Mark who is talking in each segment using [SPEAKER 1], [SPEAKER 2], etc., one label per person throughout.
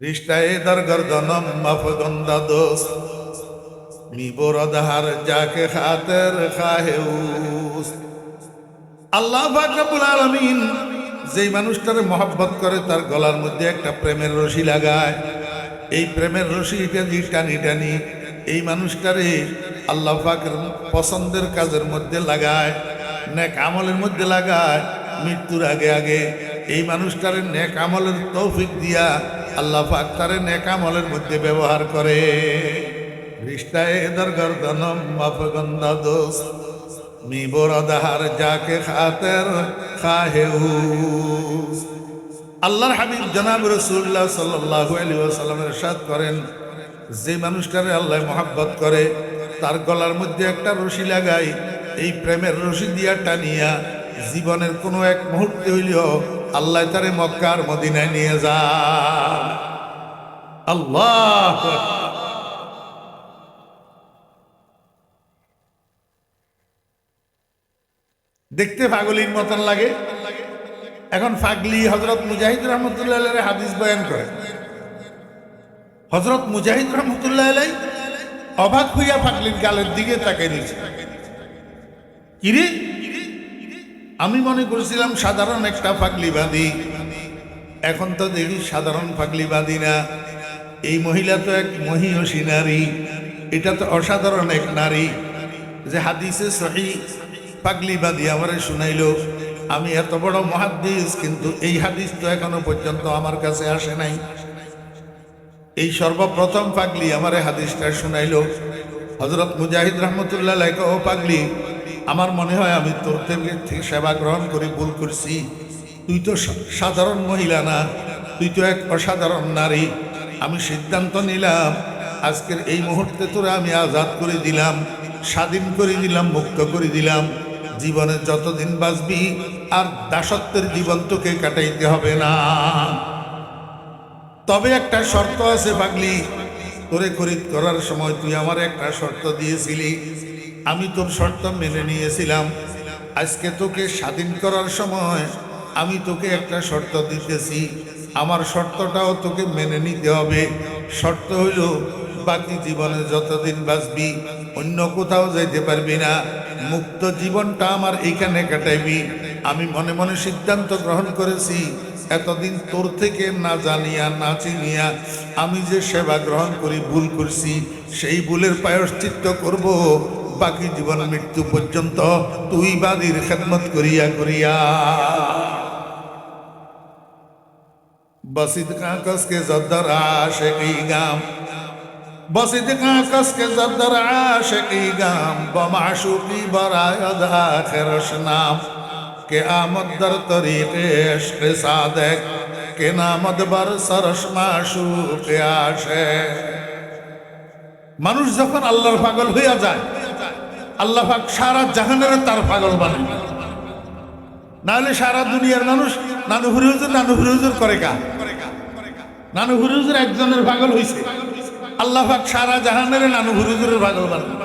[SPEAKER 1] रिश्ताए दरगर्दनम मफगंदा दोस्त मी बोरदहार जाके खातिर खाहेउस। আল্লাহ পাক রব্বুল আলামিন যেই মানুষটারে মহব্বত করে তার গলার মধ্যে একটা প্রেমের রশি লাগায়। এই প্রেমের রশিটা যে টানি টানি এই মানুষটারে আল্লাহ পাকের পছন্দের কাজের মধ্যে লাগায়, নেক আমলের মধ্যে লাগায়। মৃত্যুর আগে আগে এই মানুষটারে নেক আমলের তৌফিক দিয়া আল্লাহ পাক তারে নেক আমলের মধ্যে ব্যবহার করে। রিশতায়ে দরগর্দনম মাফগন্দা দোস্ত মি বোরদাহার যাকে খাতের খাহেউস। আল্লাহর হাবিব জনাব রাসূলুল্লাহ সাল্লাল্লাহু আলাইহি ওয়াসাল্লাম ইরশাদ করেন, যে মানুষটারে আল্লাহ মহব্বত করে তার গলার মধ্যে একটা রশি লাগাই, এই প্রেমের রশি দিয়া টানিয়া জীবনের কোনো এক মুহূর্তে হইলেও আল্লাহ তারে মক্কার মদিনায় নিয়ে যায়। আল্লাহ দেখতে পাগলির মতন লাগে। এখন পাগলি হযরত মুজাহিদ রহমতুল্লাহ আলাইহি হাদিস বয়ান করে। হযরত মুজাহিদ রহমতুল্লাহ আলাইহি অবাক হইয়া পাগলির গালের দিকে তাকাই নিয়েছে। কিরে, আমি মনে করেছিলাম সাধারণ একটা পাগলিবাদী, এখন তো দেখি সাধারণ পাগলিবাদী না। এই মহিলা তো এক মহিয়সী নারী, এটা তো অসাধারণ এক নারী যে হাদিসে সহিহ পাগলিবাদী আমারে শুনাইল। আমি এত বড় মুহাদ্দিস, কিন্তু এই হাদিস তো এখনো পর্যন্ত আমার কাছে আসে নাই। এই সর্বপ্রথম পাগলি আমারে হাদিসটা শুনাইল। হযরত মুজাহিদ রহমতুল্লাহ আলাইহি, ও পাগলি, আমার মনে হয় আমি তোর থেকে সেবা গ্রহণ করে ভুল করছি। তুই তো সাধারণ মহিলা না, তুই তো এক অসাধারণ নারী। আমি সিদ্ধান্ত নিলাম আজকের এই মুহূর্তে তোরা আমি আজাদ করে দিলাম, স্বাধীন করে দিলাম, মুক্ত করে দিলাম। জীবনে যতদিন বাঁচবি আর দাসত্বের জীবন তোকে কাটাইতে হবে না। তবে একটা শর্ত আছে পাগলি, তোরে খরিদ করার সময় তুই আমার একটা শর্ত দিয়েছিলি, আমি তোর শর্ত মেনে নিয়েছিলাম। আজকে তোকে স্বাধীন করার সময় আমি তোকে একটা শর্ত দিতেছি, আমার শর্তটাও তোকে মেনে নিতে হবে। শর্ত হইল বাকি জীবনে যতদিন বাঁচবি অন্য কোথাও যাইতে পারবি না, মুক্ত জীবনটা আমার এইখানে কাটাইবি। আমি মনে মনে সিদ্ধান্ত গ্রহণ করেছি, এতদিন তোর থেকে না জানিয়া না চিনিয়া আমি যে সেবা গ্রহণ করি ভুল করছি, সেই ভুলের প্রায়শ্চিত্ত করব বাকি জীবন মৃত্যু পর্যন্ত তুই বাদীর খেদমত করিয়া করিয়া। बसित का कस के जद्दर आशिकी गाम, बसित का कस के जद्दर आशिकी गाम, बमाशूकी बरायद आखिरश नाम के आमद दर तरीक़े इश्क़ सादिक के नामद बर सरश माशूक आशे। মানুষ যখন আল্লাহর পাগল হইয়া যায়, আল্লাহ পাক সারা জাহানের তার পাগল বানায়। নাহলে সারা দুনিয়ার মানুষ নানু হুজুর করে কা? নানু হুজুর একজনের পাগল হইছে, আল্লাহ পাক সারা জাহানের নানু হুজুরের পাগল বানায়।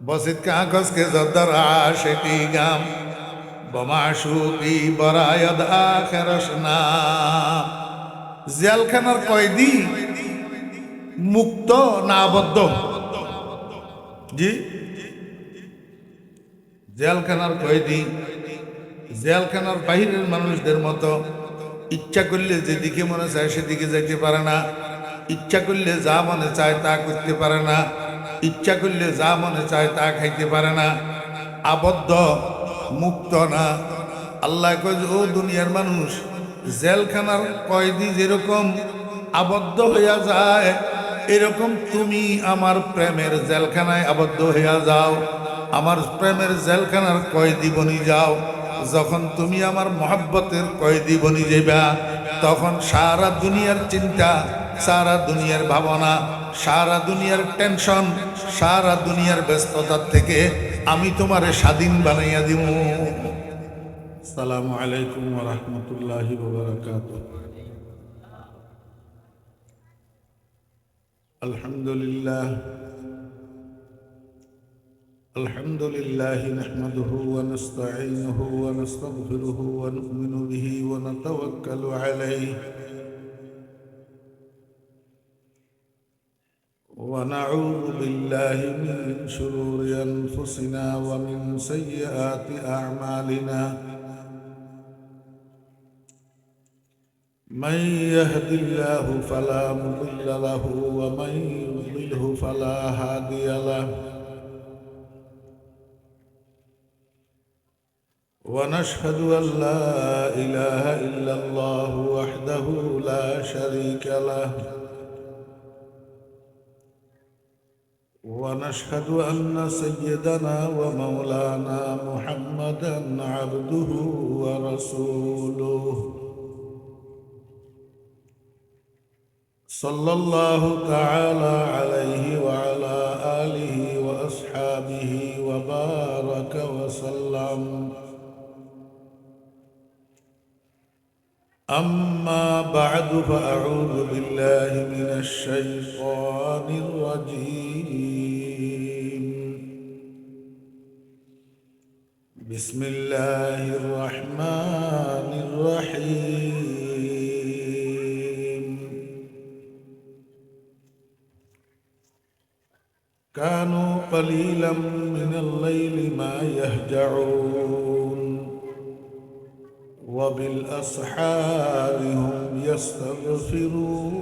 [SPEAKER 1] বসিত কাগজ কে জদর আশিকি গাম, বমাশুকি বরায়দ আখিরশ নাম। জেলখানার কয়েদি মুক্ত না আবদ্ধ? জি, জেলখানার কয়েদি জেলখানার বাহিরের মানুষদের মতো ইচ্ছা করলে যেদিকে মনে চায় সেদিকে যাইতে পারে না, ইচ্ছা করলে যা মনে চায় তা করতে পারে না, ইচ্ছা করলে যা মনে চায় তা খাইতে পারে না। আবদ্ধ, মুক্ত না। আল্লাহ কয়, ও দুনিয়ার মানুষ, জেলখানার কয়েদি যেরকম আবদ্ধ হইয়া যায়, এরকম তুমি আমার প্রেমের জেলখানায় আবদ্ধ হইয়া যাও, আমার প্রেমের জেলখানার কয়েদি বনি যাও। যখন তুমি আমার মহব্বতের কয়েদি বনি যাইবা, তখন সারা দুনিয়ার চিন্তা, সারা দুনিয়ার ভাবনা, সারা দুনিয়ার টেনশন, সারা দুনিয়ার ব্যস্ততার থেকে আমি তোমারে স্বাধীন বানাইয়া দিব। আসসালামু আলাইকুম ওয়া রাহমাতুল্লাহি ওয়া বারাকাতুহু। আলহামদুলিল্লাহ الحمد لله نحمده ونستعينه ونستغفره ونؤمن به ونتوكل عليه ونعوذ بالله من شرور أنفسنا ومن سيئات أعمالنا من يهد الله فلا مضل له ومن يضلله فلا هادي له ونشهد أن لا إله إلا الله وحده لا شريك له ونشهد أن سيدنا ومولانا محمدا عبده ورسوله صلى الله تعالى عليه وعلى آله وأصحابه وبارك وسلم أما بعد فأعوذ بالله من الشيطان الرجيم بسم الله الرحمن الرحيم كانوا قليلا من الليل ما يهجعون وبالأسحار هم يستغفرون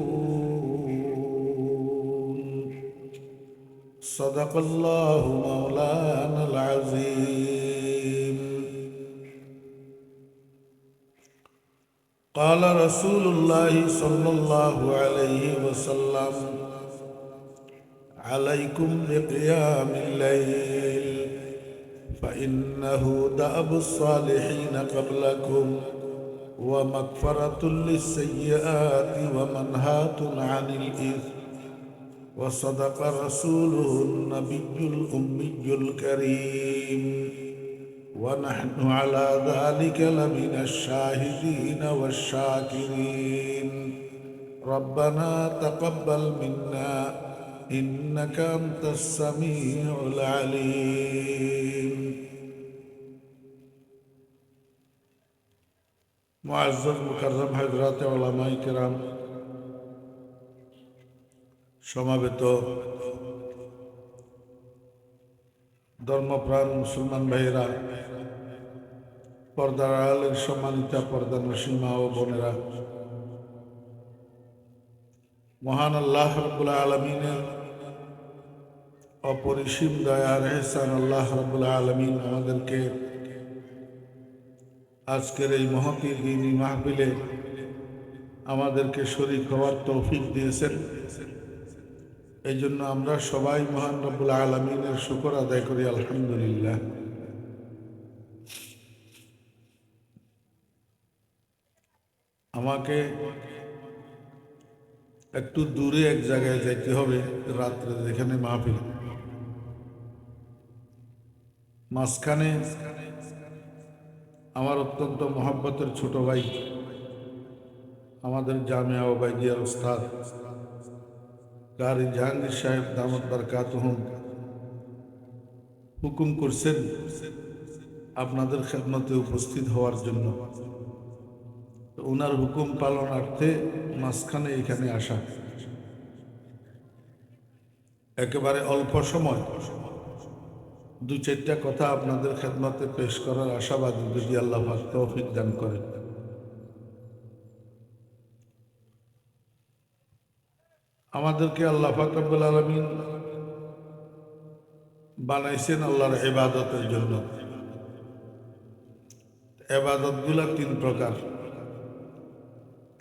[SPEAKER 1] صدق الله مولانا العظيم قال رسول الله صلى الله عليه وسلم عليكم بقيام الليل فإنه دأب الصالحين قبلكم ومغفرة للسيئات ومنهاة عن الإثم وصدق رسوله النبي الأمي الكريم ونحن على ذلك لمن الشاهدين والشاكرين ربنا تقبل منا إنك أنت السميع العليم معزز মুকাররম হযরত উলামায়ে কিরাম সমাবেত ধর্মপ্রাণ মুসলমান ভাইয়েরা পর্দার আড়ালের সম্মানিতা পর্দানশীল মা ও বোনেরা মহান আল্লাহ রাব্বুল আলামিনের অপরিসীম দয়ার এহসান আল্লাহ রাব্বুল আলামিন আমাদেরকে আজকের এই মহতী দ্বীনি মাহফিলে আমাদেরকে শরীক হওয়ার তৌফিক দিয়েছেন। এই জন্য আমরা সবাই মহান রাব্বুল আলামিনের শুকর আদায় করি আলহামদুলিল্লাহ। আমাকে একটু দূরে এক জায়গায় যাইতে হবে রাত্রে, যেখানে মাহফিল, মাঝখানে আমার অত্যন্ত মহব্বতের ছোট ভাই আমাদের জামিয়া ওবাইদিয়ার উস্তাদ কারি জাহাঙ্গীর সাহেব দামত বারকাতুহুম হুকুম করছেন আপনাদের খেদমতে উপস্থিত হওয়ার জন্য। ওনার হুকুম পালনার্থে মাঝখানে এখানে আসা, একেবারে অল্প সময় দু চারটা কথা আপনাদের খেদমতে পেশ করার আশাবাদী, যদি আল্লাহ পাক তৌফিক দান করেন। আমাদেরকে আল্লাহ পাক রব্বুল আলামিন বানাইছেন আল্লাহর ইবাদতের জন্য। ইবাদতগুলো তিন প্রকার।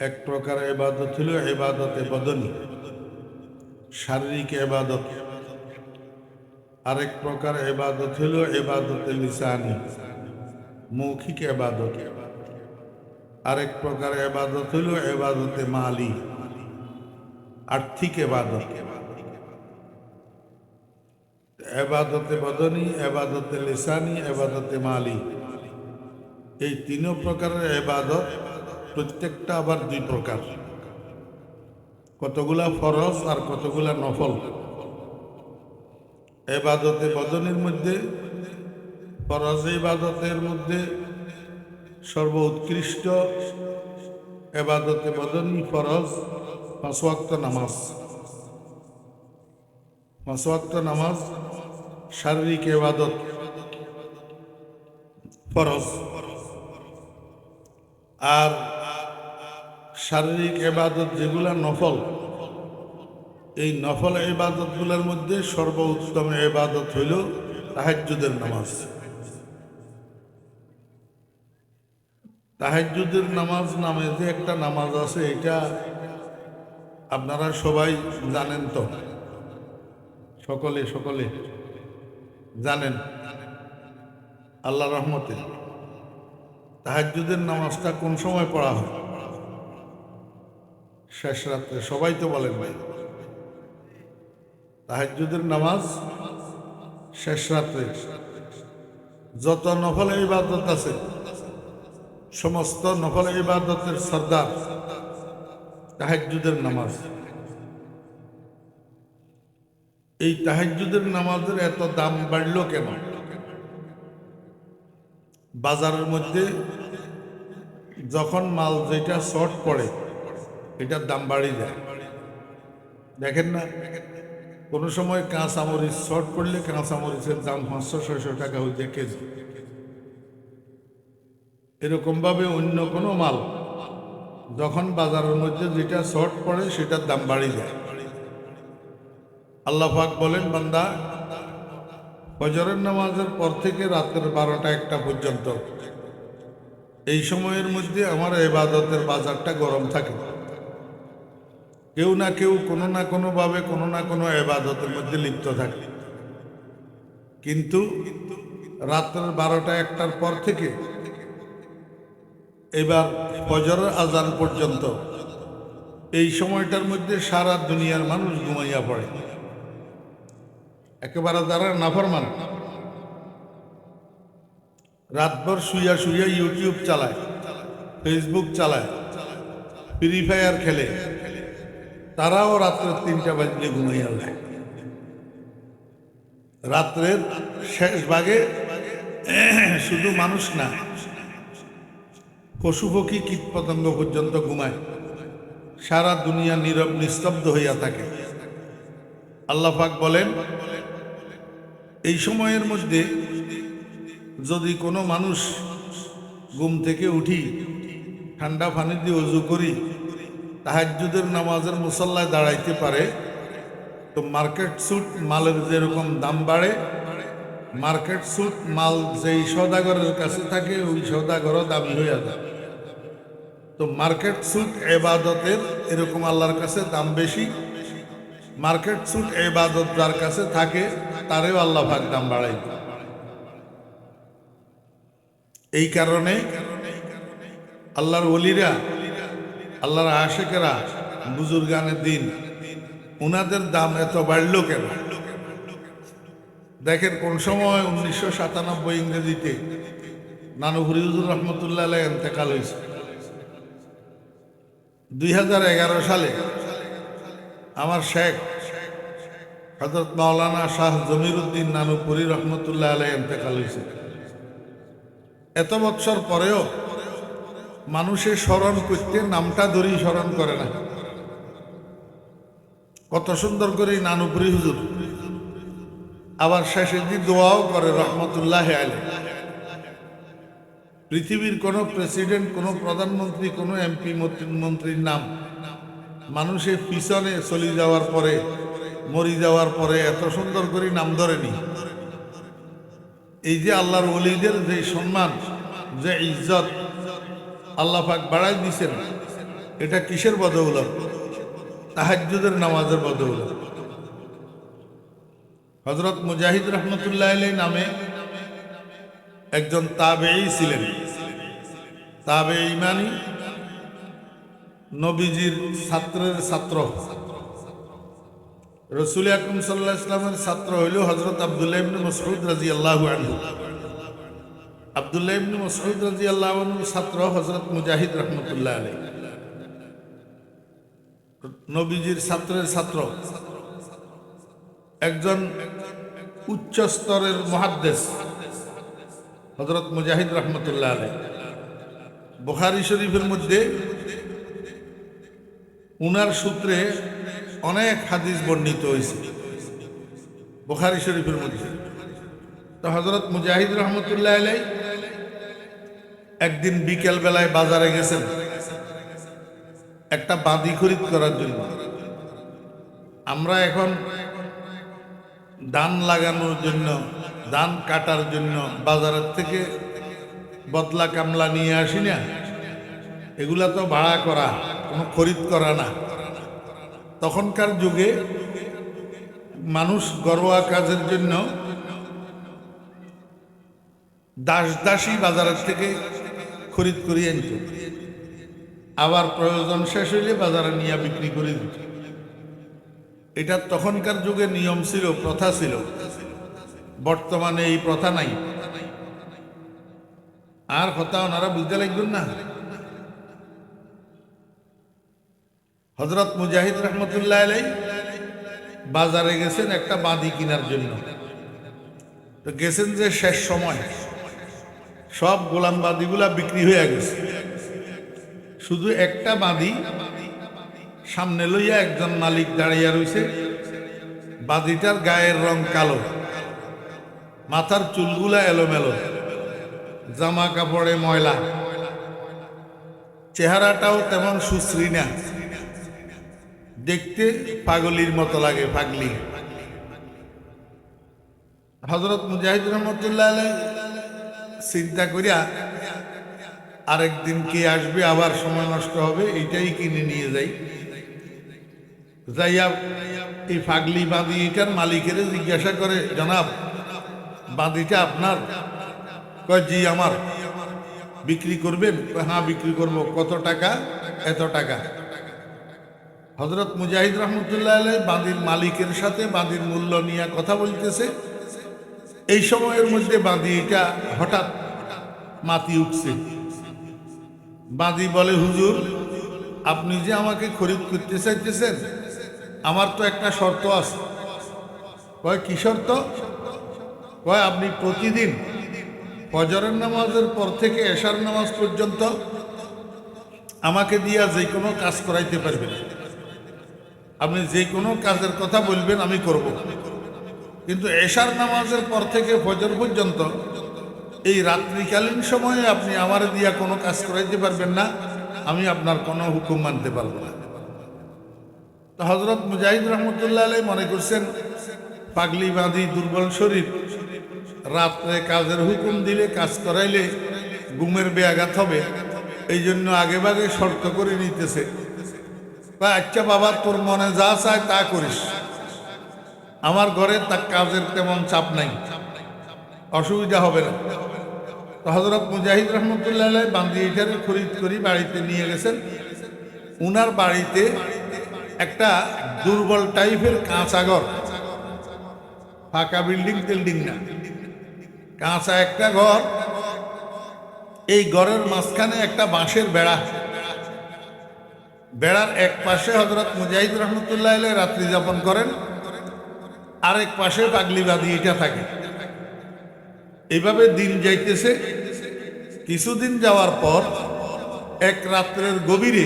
[SPEAKER 1] এক প্রকার ইবাদত হলো ইবাদতে বদনী, শারীরিক ইবাদত। আরেক প্রকার ইবাদত হলো ইবাদতে লিসানি, মৌখিক ইবাদত। আরেক প্রকার ইবাদত হলো ইবাদতে মালি, আর্থিক ইবাদত। ইবাদতে বদনী, ইবাদতে লিসানি, ইবাদতে মালি, এই তিন প্রকারের ইবাদত প্রত্যেকটা আবার দুই প্রকার। কতগুলা ফরজ আর কতগুলা নফল। ইবাদতে বদনের মধ্যে, ফরজ ইবাদতের মধ্যে সর্বোৎকৃষ্ট ইবাদতে বদনী ফরজ 5 ওয়াক্ত নামাজ। পাঁচ ওয়াক্ত নামাজ শারীরিক ইবাদত ফরজ, আর শারীরিক ইবাদত যেগুলা নফল, এই নফল ইবাদতগুলোর মধ্যে সর্বোত্তম ইবাদত হইল তাহাজ্জুদের নামাজ। তাহাজ্জুদের নামাজ নামে যে একটা নামাজ আছে, এটা আপনারা সবাই জানেন তো, সকলে সকলে জানেন। আল্লাহ রহমতে তাহাজ্জুদের নামাজটা কোন সময় পড়া হয়? শেষ রাত্রে। সবাই তো বলেন ভাই, তাহাজ্জুদের নামাজ শেষ রাত্রে। যত নফল ইবাদত আছে, সমস্ত নফল ইবাদতের সর্দার তাহাজ্জুদের নামাজ। এই তাহাজ্জুদের নামাজের এত দাম বাড়ল কেন? বাজারের মধ্যে যখন মাল যেটা শর্ট পড়ে, এটার দাম বাড়িয়ে যায়। দেখেন না, কোনো সময় কাঁচামরিচ শর্ট পড়লে কাঁচামরিচের দাম 500-600 টাকা হয়ে যায় কেজি। এরকমভাবে অন্য কোনো মাল যখন বাজারের মধ্যে যেটা শর্ট পড়ে, সেটার দাম বাড়িয়ে যায়। আল্লাহ পাক বলেন, বান্দা, ফজরের নামাজের পর থেকে রাতের 12টা-1টা পর্যন্ত এই সময়ের মধ্যে আমার ইবাদতের বাজারটা গরম থাকে। কেউ না কেউ কোনো না কোনোভাবে কোনো না কোনো ইবাদতের মধ্যে লিপ্ত থাকে। কিন্তু রাতের 12টা-1টার পর থেকে এবার ফজরের আজান পর্যন্ত এই সময়টার মধ্যে সারা দুনিয়ার মানুষ ঘুমাইয়া পড়ে। একেবারে যারা নাফরমান, রাতভর শুইয়া শুইয়া ইউটিউব চালায়, ফেসবুক চালায়, ফ্রি ফায়ার খেলে, তারাও রাত্রের 3টা বাজলে ঘুমাইয়া যায়। রাত্রের শেষ ভাগে শুধু মানুষ না, পশু পক্ষী কীট পতঙ্গ পর্যন্ত ঘুমায়। সারা দুনিয়া নীরব নিস্তব্ধ হইয়া থাকে। আল্লাহ পাক বলেন, এই সময়ের মধ্যে যদি কোনো মানুষ ঘুম থেকে উঠি, ঠান্ডা পানি দিয়ে ওযু করি, তাহাজ্জুদের নামাজের মুসাল্লায় দাঁড়াইতে পারে, তো মার্কেট স্যুট মালের যেরকম দাম বাড়ে, মার্কেট স্যুট মাল যেই সওদাগরের কাছে থাকে, ওই সওদাগরও দামি হইয়া যায়। তো মার্কেট স্যুট ইবাদতের এরকম আল্লাহর কাছে দাম বেশি। মার্কেট স্যুট ইবাদত যার কাছে থাকে, তারেও আল্লাহ পাক দাম বাড়াই। এই কারণে আল্লাহর ওলিরা, আল্লাহর আশেকেরা, বুজুর্গানের দিন, উনাদের দাম এত বাড়ল কেন? দেখেন, কোন সময় 1997 ইংরেজিতে নানু ফরিদুর রহমতুল্লাহ আলাইহি ইন্তেকাল হয়েছে। 2011 সালে আমার শেখ হযরত মাওলানা শাহ জমিরুদ্দিন নানুপুরি রহমতুল্লাহ আলাইহি ইন্তেকাল হয়েছে। এত বছর পরেও মানুষের স্মরণ করতে নামটা ধরেই স্মরণ করে না। কত সুন্দর করে নানুপুরি হুজুর, আবার শেষে দিয়ে দোয়াও করে রহমতুল্লাহ আলাইহি। পৃথিবীর কোনো প্রেসিডেন্ট, কোনো প্রধানমন্ত্রী, কোনো এমপি মন্ত্রীর নাম মানুষের পিছনে চলে যাওয়ার পরে, মরি যাওয়ার পরে এত সুন্দর করে নাম ধরেনি। এই যে আল্লাহর ওলিদের যে সম্মান, যে ইজ্জত আল্লাহ পাক বাড়াই দিয়েছেন, এটা কিসের বদৌলত? তাহাজ্জুদের নামাজের বদৌলত। হযরত মুজাহিদ রহমতুল্লাহ আলাইহি নামে একজন তাবেঈ ছিলেন। তাবেঈ মানে নবীজির ছাত্রের ছাত্র। রাসূল আকরাম সাল্লাল্লাহু আলাইহি ওয়াসাল্লামের ছাত্র হইল হযরত আব্দুল্লাহ ইবনে মাসউদ রাদিয়াল্লাহু আনহু। আব্দুল্লাহ ইবনে মাসউদ রাদিয়াল্লাহু আনহুর ছাত্র হযরত মুজাহিদ রহমতুল্লাহ আলাইহি। নবীজির ছাত্রের ছাত্র, একজন উচ্চ স্তরের মুহাদ্দিস হযরত মুজাহিদ রহমতুল্লাহ আলাইহি। বুখারী শরীফের মধ্যে উনার সূত্রে অনেক হাদিস বর্ণিত হয়েছে। বুখারী শরীফের মধ্যে। তো হযরত মুজাহিদ রহমতুল্লাহ আলাইহি একদিন বিকেল বেলায় বাজারে গেছেন একটা বাদি খরিদ করার জন্য। আমরা এখন ধান লাগানোর জন্য, ধান কাটার জন্য বাজারের থেকে বদলা কামলা নিয়ে আসি না, এগুলা তো ভাড়া করা, কোনো খরিদ করা না। তখনকার যুগে মানুষ ঘরোয়া কাজের জন্য দাসী বাজারের থেকে খরিদ করিয়ে আনত, আবার প্রয়োজন শেষ হইলে বাজারে নিয়ে বিক্রি করে দিত। এটা তখনকার যুগে নিয়ম ছিল, প্রথা ছিল। বর্তমানে এই প্রথা নাই। আর কথা ওনারা বুঝতে লাগবেন না। হযরত মুজাহিদ রহমতুল্লাহ আলাইহি বাজারে গেছেন একটা বাদি কেনার জন্য। তো গেছেন যে শেষ সময়, সব গোলাম বাদিগুলা বিক্রি হয়ে গেছে, শুধু একটা বাদি সামনে লইয়া একজন মালিক দাঁড়িয়ে রয়েছে। বাদিটার গায়ের রং কালো, মাথার চুলগুলা এলোমেলো, জামা কাপড়ে ময়লা, চেহারাটাও তেমন সুশ্রী না, দেখতে পাগলির মতো লাগে, পাগলি। হযরত মুজাহিদ রহমতুল্লাহ আলাইহি চিন্তা করিয়া আরেকদিন কে আসবে, আবার সময় নষ্ট হবে, এইটাই কিনে নিয়ে যাই। যাইয়া এই পাগলি বাঁধি এটার মালিকের জিজ্ঞাসা করে, জনাব বাঁধিটা আপনার? কয় জি আমার। বিক্রি করবেন? হ্যাঁ বিক্রি করব। কত টাকা? এত টাকা। হযরত মুজাহিদ রহমতুল্লাহ আলাইহি বাঁধির মালিকের সাথে বাঁধির মূল্য নিয়ে কথা বলতেছে। এই সময়ের মধ্যে বাঁধি এটা হঠাৎ মাতি উঠছে। বাঁধি বলে, হুজুর আপনি যে আমাকে খরিদ করতে চাইতেছেন, আমার তো একটা শর্ত আছে। কয় কি শর্ত? কয় আপনি প্রতিদিন ফজরের নামাজের পর থেকে এশার নামাজ পর্যন্ত আমাকে দিয়া যে কোনো কাজ করাইতে পারবেন। আপনি যে কোনো কাজের কথা বলবেন আমি করব, কিন্তু এশার নামাজের পর থেকে ফজর পর্যন্ত এই রাত্রিকালীন সময়ে আপনি আমার দিয়া কোনো কাজ করাইতে পারবেন না, আমি আপনার কোনো হুকুম মানতে পারবো না। তো হযরত মুজাহিদ রহমতুল্লাহ আলাইহি মনে করছেন পাগলি বাঁধি, দুর্বল শরীর, রাত্রে কাজের হুকুম দিলে, কাজ করাইলে ঘুমের ব্যাঘাত হবে, এই জন্য আগে ভাগে শর্ত করে নিতেছে। আচ্ছা বাবা, তোর মনে যা চায় তা করিস, আমার ঘরে তা কাজের তেমন চাপ নাই, অসুবিধা হবে না। তো হযরত মুজাহিদ রহমতুল্লাহ আলাইহি বাঁধি এটারে খরিদ করি বাড়িতে নিয়ে গেছেন। উনার বাড়িতে একটা দুর্বল টাইপের কাঁচা ঘর, ফাঁকা বিল্ডিং টিল্ডিং না, কাঁচা একটা ঘর। এই ঘরের মাঝখানে একটা বাঁশের বেড়া, বেড়ার এক পাশে হযরত মুজাহিদ রহমতুল্লাহ আলাইহি রাত্রি যাপন করেন, আরেক পাশে পাগলি বাঁধি এটা থাকে। এইভাবে দিন যাইতেছে। কিছুদিন যাওয়ার পর এক রাত্রের গভীরে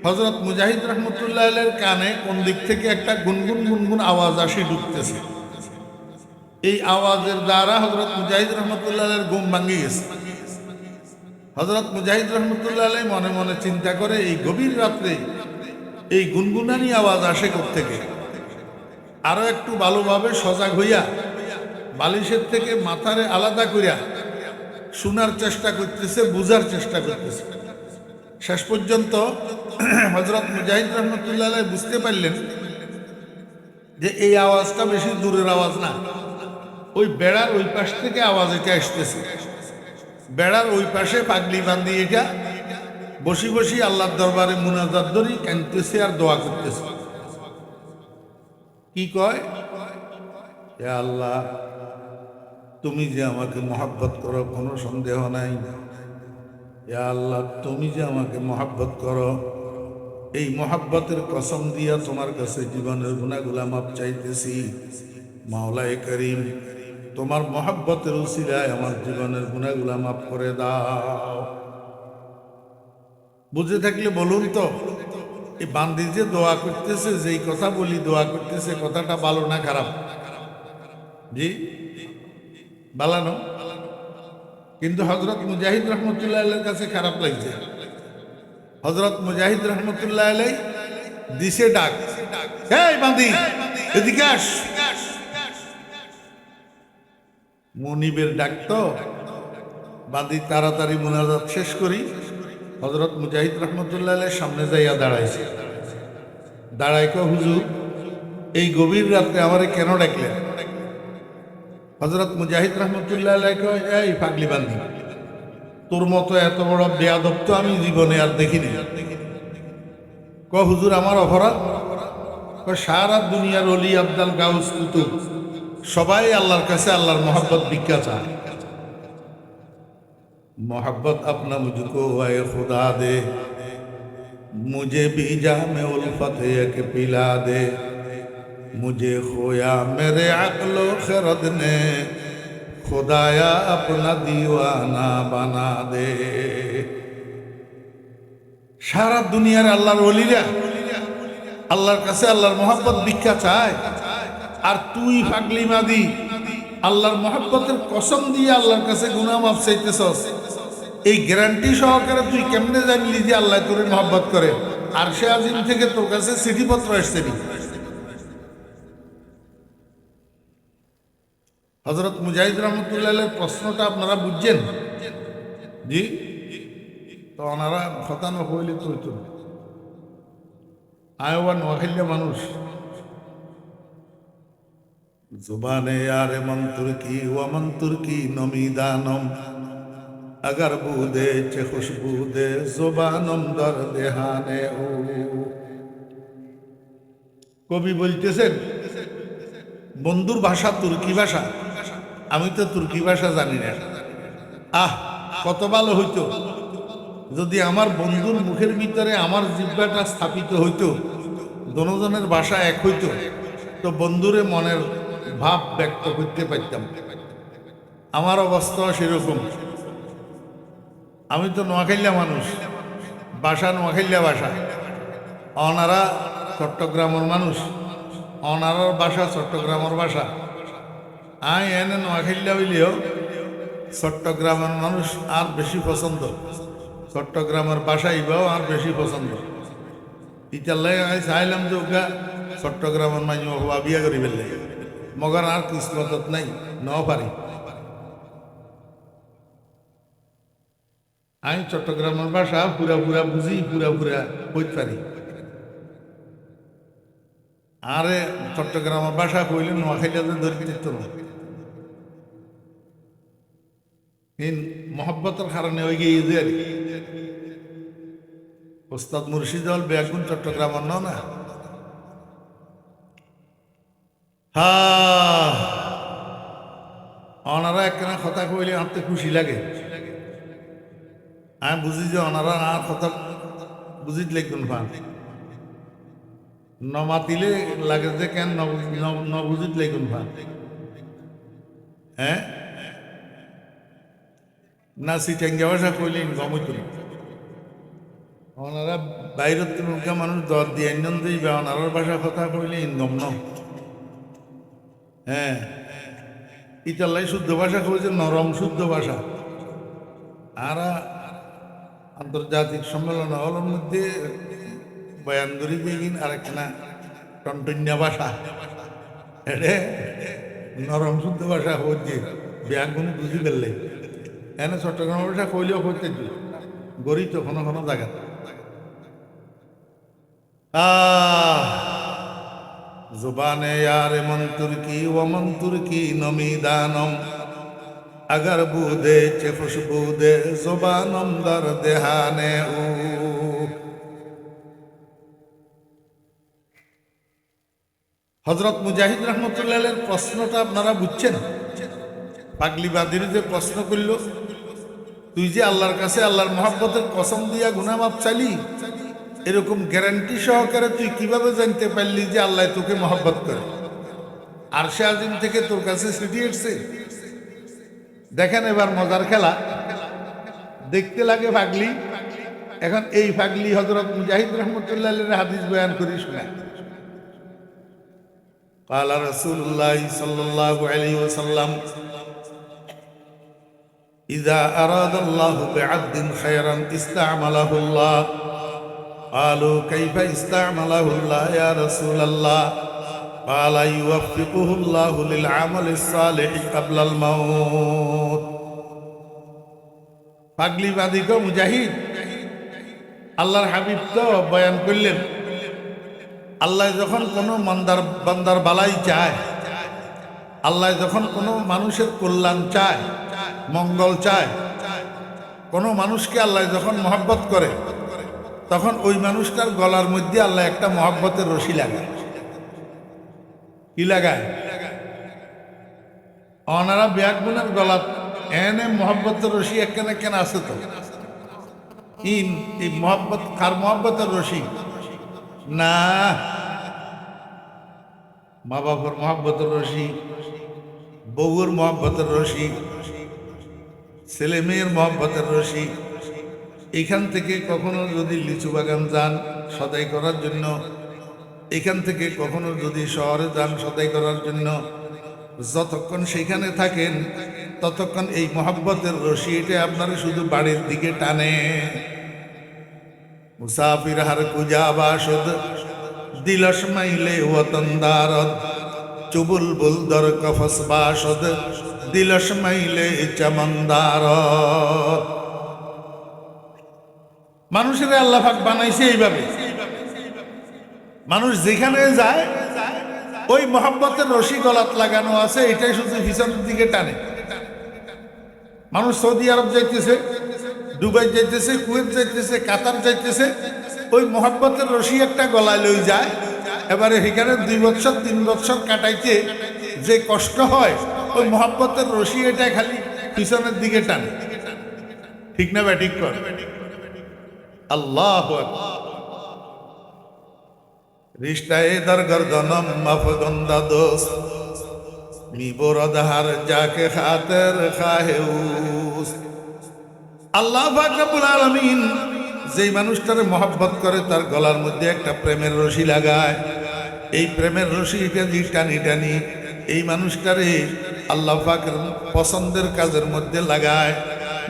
[SPEAKER 1] হযরত মুজাহিদ রহমতুল্লাহ আলাইহির কানে কোন দিক থেকে একটা গুনগুন গুনগুন আওয়াজ আসি ঢুকতেছে। এই আওয়াজের দ্বারা হযরত মুজাহিদ রহমতুল্লাহ আলাইহির ঘুম ভাঙে গেছে। হযরত মুজাহিদ রহমতুল্লাহ আলাইহি মনে মনে চিন্তা করে, এই গভীর রাত্রে এই গুনগুনানি আওয়াজ আসে কোত্থেকে? আরো একটু ভালোভাবে সজাগ হইয়া বালিশের থেকে মাথারে আলাদা করিয়া শোনার চেষ্টা করতেছে, বুঝার চেষ্টা করতেছে। শেষ পর্যন্ত হযরত মুজাহিদ রহমতুল্লাহ আলাইহি বুঝতে পারলেন যে এই আওয়াজটা বেশি দূরের আওয়াজ না, ওই বেড়ার ওই পাশ থেকে আওয়াজ এটা আসতেছে। বেড়ার ওই পাশে পাগলি বাঁধি এটা বসি বসি আল্লাহর দরবারে মুনাজাত ধরি কাঁদতেছে আর দোয়া করতেছে। কি কয়? হে আল্লাহ, তুমি যে আমাকে মহব্বত করো কোনো সন্দেহ নাই। হে আল্লাহ, তুমি যে আমাকে মহব্বত করো, এই মহব্বতের কসম দিয়া তোমার কাছে জীবনের গুনাহগুলা মাপ চাইতেছি। মাওলায়ে করিম, তোমার মহব্বতের উসিলায় আমার জীবনের গুনাহগুলা মাফ করে দাও। বুঝে থাকলে বলুন তো, এই বান্দি যে দোয়া করতেছে, যেই কথা বলি দোয়া করতেছে, কথাটা ভালো না খারাপ? জি বালানো, কিন্তু হজরত মুজাহিদ রহমতুল্লাহ আলাইহির কাছে খারাপ লাগছে। হজরত মুজাহিদ রহমতুল্লাহ আলাই দিছে ডাক, এই বাঁধি এদিকে আস। মনিবের ডাক তো বাঁধি তাড়াতাড়ি মুনাজাত শেষ করি হজরত মুজাহিদ রহমতুল্লাহ আলাইহির সামনে যাইয়া দাঁড়াইছে। দাঁড়াই কো হুজুর এই গভীর রাতে আমারে কেন ডাকলেন? হজরত মুজাহিদ রহমতুল্লাহ আলাইহি কয়, এই পাগলি বান্ধি, তোর মতো এত বড় বেয়াদব তো আমি জীবনে আর দেখিনি। ক হুজুর আমার অপরাধ? সারা দুনিয়ার অলি আব্দাল গাউস কুতুব সবাই আল্লাহর কাছে আল্লাহর মোহাব্বত ভিক্ষা চায়। मोहब्बत अपना मुझको आए खुदा दे, मुझे भी जामे उल्फत एक पिला दे, मुझे खोया मेरे अक्लो खरद ने, खुदाया अपना दीवाना बना दे। সারা দুনিয়ার আল্লাহর ওলিরা আল্লাহর কাছে আল্লাহর মোহাব্বত ভিক্ষা চায়, আর তুই পাগলি মাদি আল্লাহর মোহাব্বতের কসম দিয়ে আল্লাহর কাছে গুনাহ মাফ চাইতেছস। এই গ্যারান্টি সহকারে তুই কেমনে জানলি যে আল্লাহ তোরে মোহাব্বত করে? আর সে আজিম থেকে তোর কাছে চিঠিপত্র আসছে নি? হযরত মুজাহিদ রাহমাতুল্লাহির প্রশ্নটা আপনারা বুঝছেন? জি, তো ওনারা খতানো হইলে তো হইতো না। আয়বা নোয়াখালী মানুষ जुबाने यार मंतुर की व मंतुर की नमीदानम, अगर बूदे चे खुशबू दे जुबानम दर देहाने ও। কবি বলতেছেন বন্ধুর ভাষা তুর্কি ভাষা, আমি তো তুর্কি ভাষা জানি না। কত ভালো হইতো যদি আমার বন্ধুর মুখের ভিতরে আমার জিহ্বাটা স্থাপিত হইতো, দোনোজনের ভাষা এক হইতো, তো বন্ধুরে মনের ভাব ব্যক্ত করতে পারতাম। আমার অবস্থা সেরকম। আমি তো নোয়াখাইলা মানুষ, ভাষা নোয়াখাইলা ভাষা, ওনারা চট্টগ্রামের মানুষ, ওনারার ভাষা চট্টগ্রামের ভাষা। আমি এনে নোয়াখাইলা হইলেও চট্টগ্রামের মানুষ আর বেশি পছন্দ, চট্টগ্রামের ভাষা ইবাও আর বেশি পছন্দ। ইটার লাগে আমি চাইলাম যে ওগা চট্টগ্রামের মানুষ হওয়া বিয়া করি ফেললে, মগর আর কিসমত নাই, নাও পারি। আমি চট্টগ্রামের ভাষা পুরা পুরা বুঝি, পুরা পুরা কইতে পারি। আরে চট্টগ্রামের ভাষা কইলে নোয়াখাইলাতে ধরে দিত না। মহব্বতের কারণে ওই গিয়ে যে ওস্তাদ মুর্শিদুল বেগুন চট্টগ্রামের না। ওনারা একখানা কথা কইলে আমার তো খুশি লাগে। আমি বুঝি যে ওনারা আর কথা বুঝিত লিখুন ফান নমাতিলে লাগে যে কেন নবুঝিত লিখুন ফান। হ্যাঁ না সিটাঙ্গা ভাষা কইলে গমইত না। ওনারা বাইরের তুলকা মানুষ দর দিয়ে ইন্ধন দিবে, ওনারার ভাষা কথা কইলে ইনগম ন। হ্যাঁ ইতালাই শুদ্ধ ভাষা কইছে নরম শুদ্ধ ভাষা। আর আন্তর্জাতিক সম্মেলন হলের মধ্যে বয়ান করি বেগিন আরেকখানা টনটন্যা ভাষা, এটা নরম শুদ্ধ ভাষা হচ্ছে ব্যাগুন বুঝি ফেললে। এনে চট্টগ্রাম ভাষা কইলেও করতে গড়ি তো কোনো কোনো জায়গা। जुबाने यार मंतुर की व मंतुर की नमीदानम, अगर बूदे चे खुशबू दे जुबानम दर देहाने ও। হযরত মুজাহিদ রাহমাতুল্লাহির প্রশ্নটা আপনারা বুঝছেন? পাগলিবাদীর যে প্রশ্ন করল, তুই যে আল্লাহর কাছে আল্লাহর মহব্বতের কসম দিয়া গুনাহ মাফ চাইলি, এরকম গ্যারান্টি সহকারে তুই কিভাবে জানতে পারলি যে আল্লাহ তোকে মহব্বত করে? আর সে আজিম থেকে তোর কাছে চিঠি এসছে। দেখেন এবার মজার খেলা, দেখতে লাগে পাগলি। এখন এই পাগলি হযরত মুজাহিদ রাহমাতুল্লাহির হাদিস বয়ান করি শোনায়। قال رسول الله صلى الله عليه وسلم إذا أراد الله بعبد خيرا استعمله الله قالوا كيف استعمله الله يا رسول الله قال يوفقه الله للعمل الصالح قبل الموت পাগলি বাদিক মুজাহিদ আল্লাহর হাবিব তো বয়ান করলেন আল্লাহ যখন কোনো বান্দার বালাই চায়, আল্লাহ যখন কোনো মানুষের কল্যাণ চায়, মঙ্গল চায়, কোনো মানুষকে আল্লাহ যখন মহব্বত করে, তখন ওই মানুষটার গলার মধ্যে আল্লাহ একটা মহব্বতের রশি লাগায়। কি লাগায়? অনারা ব্যাগুনের গলা এনে মহব্বতের রশি একখানে কেন আছে তো এই মহব্বত কার মহব্বতের রশি না, মা বাবার মহব্বতের রশি, বউর মহব্বতের রশি, ছেলে মেয়ের মহব্বতের রশি। এখান থেকে কখনো যদি লিচু বাগান যান সদাই করার জন্য, এখান থেকে কখনো যদি শহরে যান সদাই করার জন্য, যতক্ষণ সেখানে থাকেন ততক্ষণ এই মহব্বতের রশি এটা আপনার শুধু বাড়ির দিকে টানে। মুসাফির হার কুজা বাসদ দিলস মাইলে ওতনদারদ চুবুল বুলদর কফস বাসদ দিলস মাইলে চমনদারদ। মানুষের আল্লাহ পাক বানাইছে এইভাবে, মানুষ যেখানে যায় ওই মহব্বতের রশি গলাত লাগানো আছে, এটাই শুধু পিছনের দিকে টানে। মানুষ সৌদি আরব যাইতেছে, দুবাই যাইতেছে, কুয়েত যাইতেছে, কাতার যাইতেছে, ওই মহব্বতের রশি একটা গলায় লই যায়। এবারে সেখানে 2 বছর 3 বছর কাটাইতে যে কষ্ট হয়, ওই মহব্বতের রশি এটা খালি পিছনের দিকে টানে। ঠিক না ঠিক কর? আল্লাহু আকবার। রিশতায়ে দরগর্দনম মাফগন্দা দোস্ত মিবরদহার যাকে খাতের খাহেউস। আল্লাহ পাক রব্বুল আলামিন যেই মানুষটারে মহব্বত করে তার গলার মধ্যে একটা প্রেমের রশি লাগায়। এই প্রেমের রশিটা যে টানি টানি এই মানুষটারে আল্লাহ পাকের পছন্দের কাজের মধ্যে লাগায়,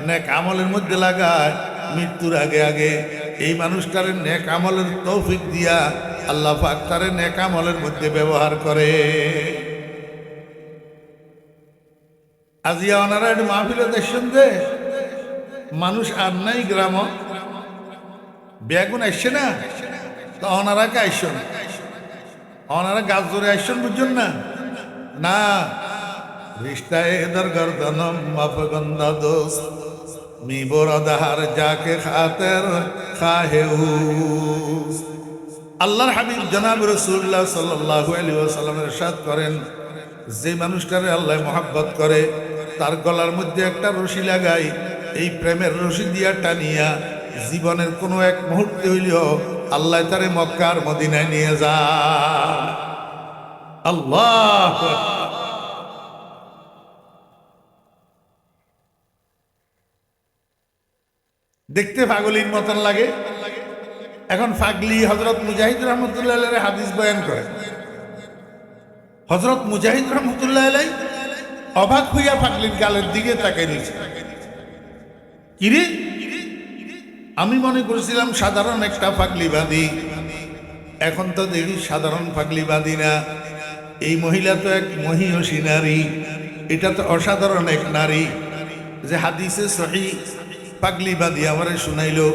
[SPEAKER 1] নেক আমলের মধ্যে লাগায়। মৃত্যুর আগে আগে এই মানুষটারে নেক আমলের তৌফিক দিয়া আল্লাহ পাক তারে নেক আমলের মধ্যে ব্যবহার করে। আজিয়া ওনারা একটু মাহফিলে দেখছেন যে মানুষ আর নাই গ্রাম, বেগুন আসছে না, তো ওনারা কে আসছেন? ওনারা গাছ ধরে আসছেন, বুঝছেন না? না, রিশতায়ে দরগর্দনম মাফগন্দা দোস্ত মিবরদহার যাকে খাতের খাহেউস। আল্লাহর হাবিব জনাব রাসূলুল্লাহ সাল্লাল্লাহু আলাইহি ওয়াসাল্লাম ইরশাদ করেন, যে মানুষটারে আল্লাহ মহব্বত করে তার গলার মধ্যে একটা রশি লাগাই, এই প্রেমের রশি দিয়া টানিয়া জীবনের কোনো এক মুহূর্তে হইলেও আল্লাহ তারে মক্কার মদিনায় নিয়ে যায়। আল্লাহ দেখতে পাগলির মতন লাগে। এখন পাগলি হযরত মুজাহিদ রহমতুল্লাহ আলাইহি হাদিস বয়ান করে। হযরত মুজাহিদ রহমতুল্লাহ আলাইহি অবাক হইয়া পাগলির গালের দিকে তাকাই দিয়েছে। কিরে, আমি মনে করেছিলাম সাধারণ একটা পাগলি বাঁধি, এখন তো দেখি সাধারণ পাগলি বাঁধি না। এই মহিলা তো এক মহিয়সী নারী, এটা তো অসাধারণ এক নারী যে হাদিসে সহিহ পাগলি বাঁধি আমারে শুনাইলো।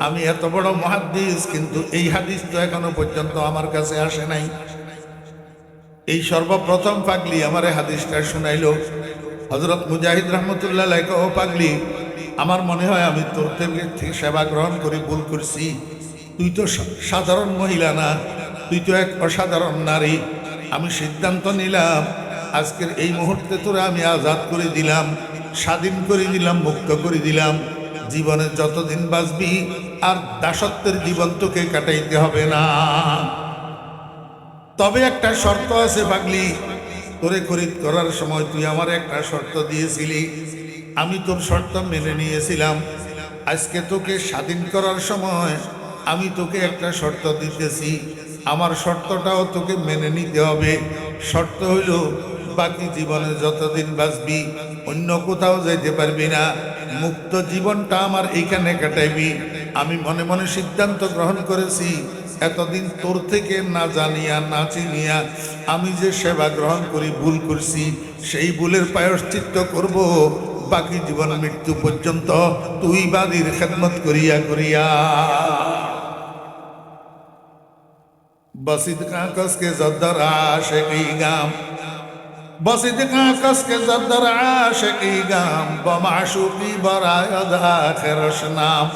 [SPEAKER 1] আমি এত বড় মুহাদ্দিস, কিন্তু এই হাদিস তো এখনো পর্যন্ত আমার কাছে আসে নাই। এই সর্বপ্রথম পাগলি আমারে হাদিসটা শুনাইলো। হযরত মুজাহিদ রহমতুল্লাহ আলাইহি, ও পাগলি, আমার মনে হয় আমি তোর থেকে সেবা গ্রহণ করে ভুল করছি। তুই তো সাধারণ মহিলা না, তুই তো এক অসাধারণ নারী। আমি সিদ্ধান্ত নিলাম আজকের এই মুহূর্তে তোরা আমি আজাদ করে দিলাম, স্বাধীন করে দিলাম, মুক্ত করে দিলাম। জীবনে যতদিন বাঁচবি আর দাসত্বের জীবন তোকে কাটাইতে হবে না। তবে একটা শর্ত আছে পাগলি, তোরে খরিদ করার সময় তুই আমার একটা শর্ত দিয়েছিলি, আমি তোর শর্ত মেনে নিয়েছিলাম। আজকে তোকে স্বাধীন করার সময় আমি তোকে একটা শর্ত দিতেছি, আমার শর্তটাও তোকে মেনে নিতে হবে। শর্ত হইল বাকি জীবনে যতদিন বাঁচবি অন্য কোথাও যাইতে পারবি না, মুক্ত জীবনটা আমার এইখানে কাটাইবি। আমি মনে মনে সিদ্ধান্ত গ্রহণ করেছি, এতদিন তোর থেকে না জানিয়া না চিনিয়া আমি যে সেবা গ্রহণ করি ভুল করছি, সেই ভুলের প্রায়শ্চিত্ত করব বাকি জীবন মৃত্যু পর্যন্ত তুই বাদীর খেদমত করিয়া করিয়া। बसित का कस के जद्दर आशिकी गाम, बसित का कस के जद्दर आशिकी गाम, बमाशूकी बरायद आखिरश नाम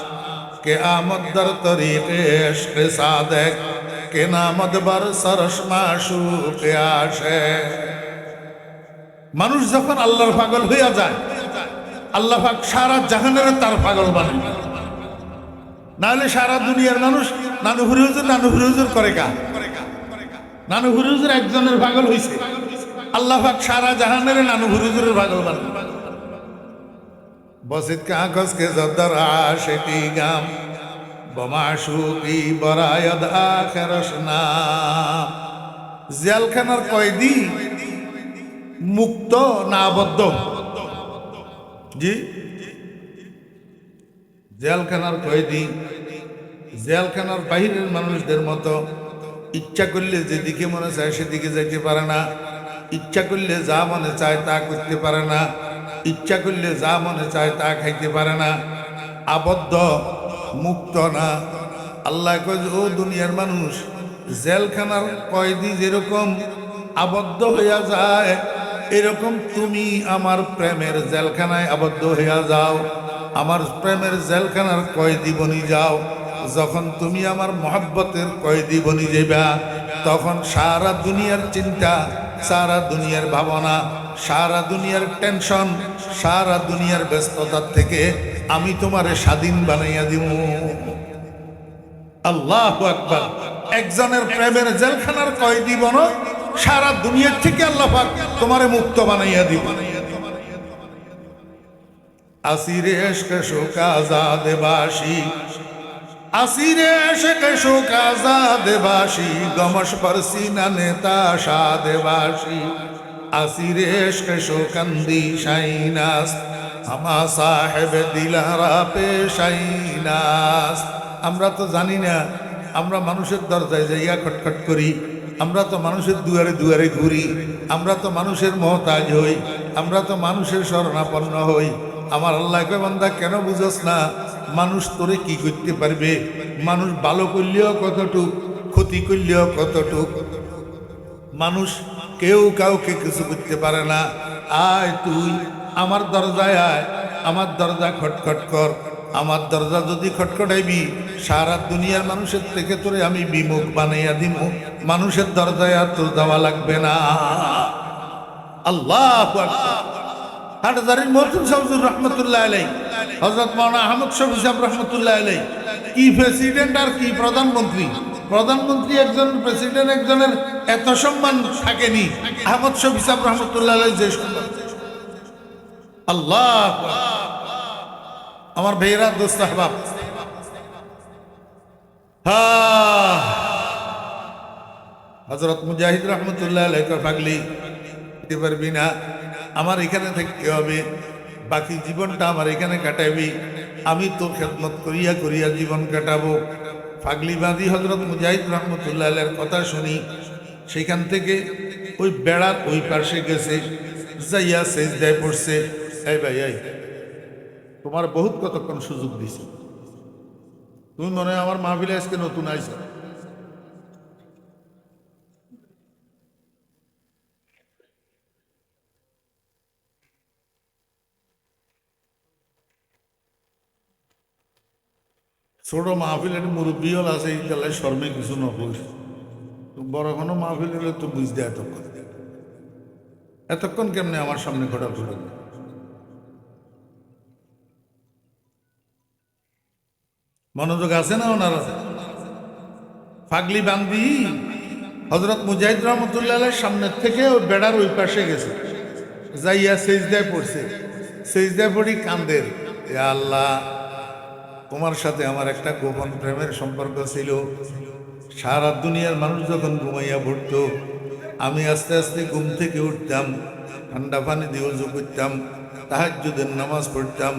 [SPEAKER 1] के आमद दर तरीक़े इश्क़ सादिक के नामद बर सरश माशूक आशिक। মানুষ যখন আল্লাহর পাগল হইয়া যায়, আল্লাহ পাক সারা জাহানের তার পাগল বানায়। নাহলে সারা দুনিয়ার মানুষ নানু হুজুর করে কা? নানু হুজুর একজনের পাগল হইছে, আল্লাহ পাক সারা জাহানের নানু হুজুরের পাগল বানায়। বসিত কাগজ কে জদর আশিকি গাম, বমাশুকি বরায়াদ আখিরশ নাম। জেলখানার কয়েদি মুক্ত না আবদ্ধ? জি, জেলখানার কয়েদি জেলখানার বাহিরের মানুষদের মতো ইচ্ছা করলে যেদিকে মনে চায় সেদিকে যাইতে পারে না, ইচ্ছা করলে যা মনে চায় তা করতে পারে না, ইচ্ছা করলে যা মনে চায় তা খাইতে পারে না, আবদ্ধ মুক্ত না। আল্লাহ কয়, ও দুনিয়ার মানুষ, জেলখানার কয়েদি যেরকম আবদ্ধ হইয়া যায়, এরকম তুমি আমার প্রেমের জেলখানায় আবদ্ধ হইয়া যাও, আমার প্রেমের জেলখানার কয়েদি বনি যাও। যখন তুমি আমার মহব্বতের কয়েদি বনি যাইবা, তখন সারা দুনিয়ার চিন্তা, সারা দুনিয়ার ভাবনা, সারা দুনিয়ার টেনশন, সারা দুনিয়ার ব্যস্ততার থেকে আমি তোমারে স্বাধীন বানাইয়া দিব। আল্লাহু আকবার। একজনের প্রেমের জেলখানার কয়েদি বনো, সারা দুনিয়ার থেকে আল্লাহ পাক তোমারে মুক্ত বানাইয়া দিব। আসিরে ইশক শোক আজাদ বাসি, আসিরে ইশক শোক আজাদ বাসি, গমশ পরসিনা নেতা শাদ বাসি। আসিরে ইশক শোক আন্দিশাইনাস, আমা সাহেব দিলারা পেশাইনাস। আমরা তো জানি না, আমরা মানুষের দরজায় যাইয়া খটখট করি, আমরা তো মানুষের দুয়ারে দুয়ারে ঘুরি, আমরা তো মানুষের মহতাজ হই, আমরা তো মানুষের শরণাপন্ন হই। আমার আল্লাহ কয়, বান্দা কেন বুঝোস না? মানুষ তোরে কি করতে পারবে? মানুষ ভালো করলেও কতটুক, ক্ষতি করলেও কতটুক। মানুষ কেউ কাউকে কিছু করতে পারে না। আয় তুই আমার দরজায় আয়, আমার দরজা খটখট কর। আমার দরজা যদি খটখটাইবি, সারা দুনিয়ার মানুষের থেকে তোরে আমি বিমুখ বানাইয়া দিব। মানুষের দরজায় আর তোর দেওয়া লাগবে না। আল্লাহু আকবার। হাটহাজারীর মহসিন শামসুর রহমতুল্লাহ আলাইহি, হযরত মাওলানা আহমদ শফি সাহেব রহমতুল্লাহ আলাইহি, কি প্রেসিডেন্ট আর কি প্রধানমন্ত্রী। প্রধানমন্ত্রী একজন, প্রেসিডেন্ট একজনের এত সম্মান থাকেনি। আহমদ শফি সাহেব রহমতুল্লাহ আলাইহি যে সম্মান। আল্লাহ আমার ভাইরা, দোস্ত আহবাব, হযরত মুজাহিদ রহমতুল্লাহ আলাইহি পাগলি দিতে পারবি না, আমার এখানে থাকতে হবে, বাকি জীবনটা আমার এখানে কাটাবি, আমি তোর খেদমত করিয়া করিয়া জীবন কাটাবো। পাগলিবাদী হযরত মুজাহিদ রহমতুল্লাহ আলাইহির কথা শুনি, সেখান থেকে ওই বেড়ার ওই পাশে গেছে, যাইয়া সেজদায় পড়ছে। এই ভাই, এই তোমার বহুত কতক্ষণ সুযোগ দিছি, তুমি মনে হয় আমার মাহফিলে আজকে নতুন আইছো। ছোট মাহফিলের মুরব্বী হল আছে, এই তালায় শর্মে কিছু নবস। বড় কোনো মাহফিল হলে তো বুঝতে এতক্ষণ, এতক্ষণ কেমনে আমার সামনে ঘোরা ঘুরে। মনোযোগ আছে না ওনারা? পাগলি বান্দি হযরত মুজাহিদ রহমতুল্লাহ আলাইহির সামনের থেকে ওই বেড়ার ওই পাশে গেছে, যাইয়া সেজদায় পড়ছে। সেজদায় পড়ি কান্দের, এ আল্লাহ, তোমার সাথে আমার একটা গোপন প্রেমের সম্পর্ক ছিল, সারা দুনিয়ার মানুষ যখন ঘুমাইয়া পড়তো, আমি আস্তে আস্তে ঘুম থেকে উঠতাম, ঠান্ডা পানি দিয়ে ওযু করতাম, তাহাজ্জুদের নামাজ পড়তাম,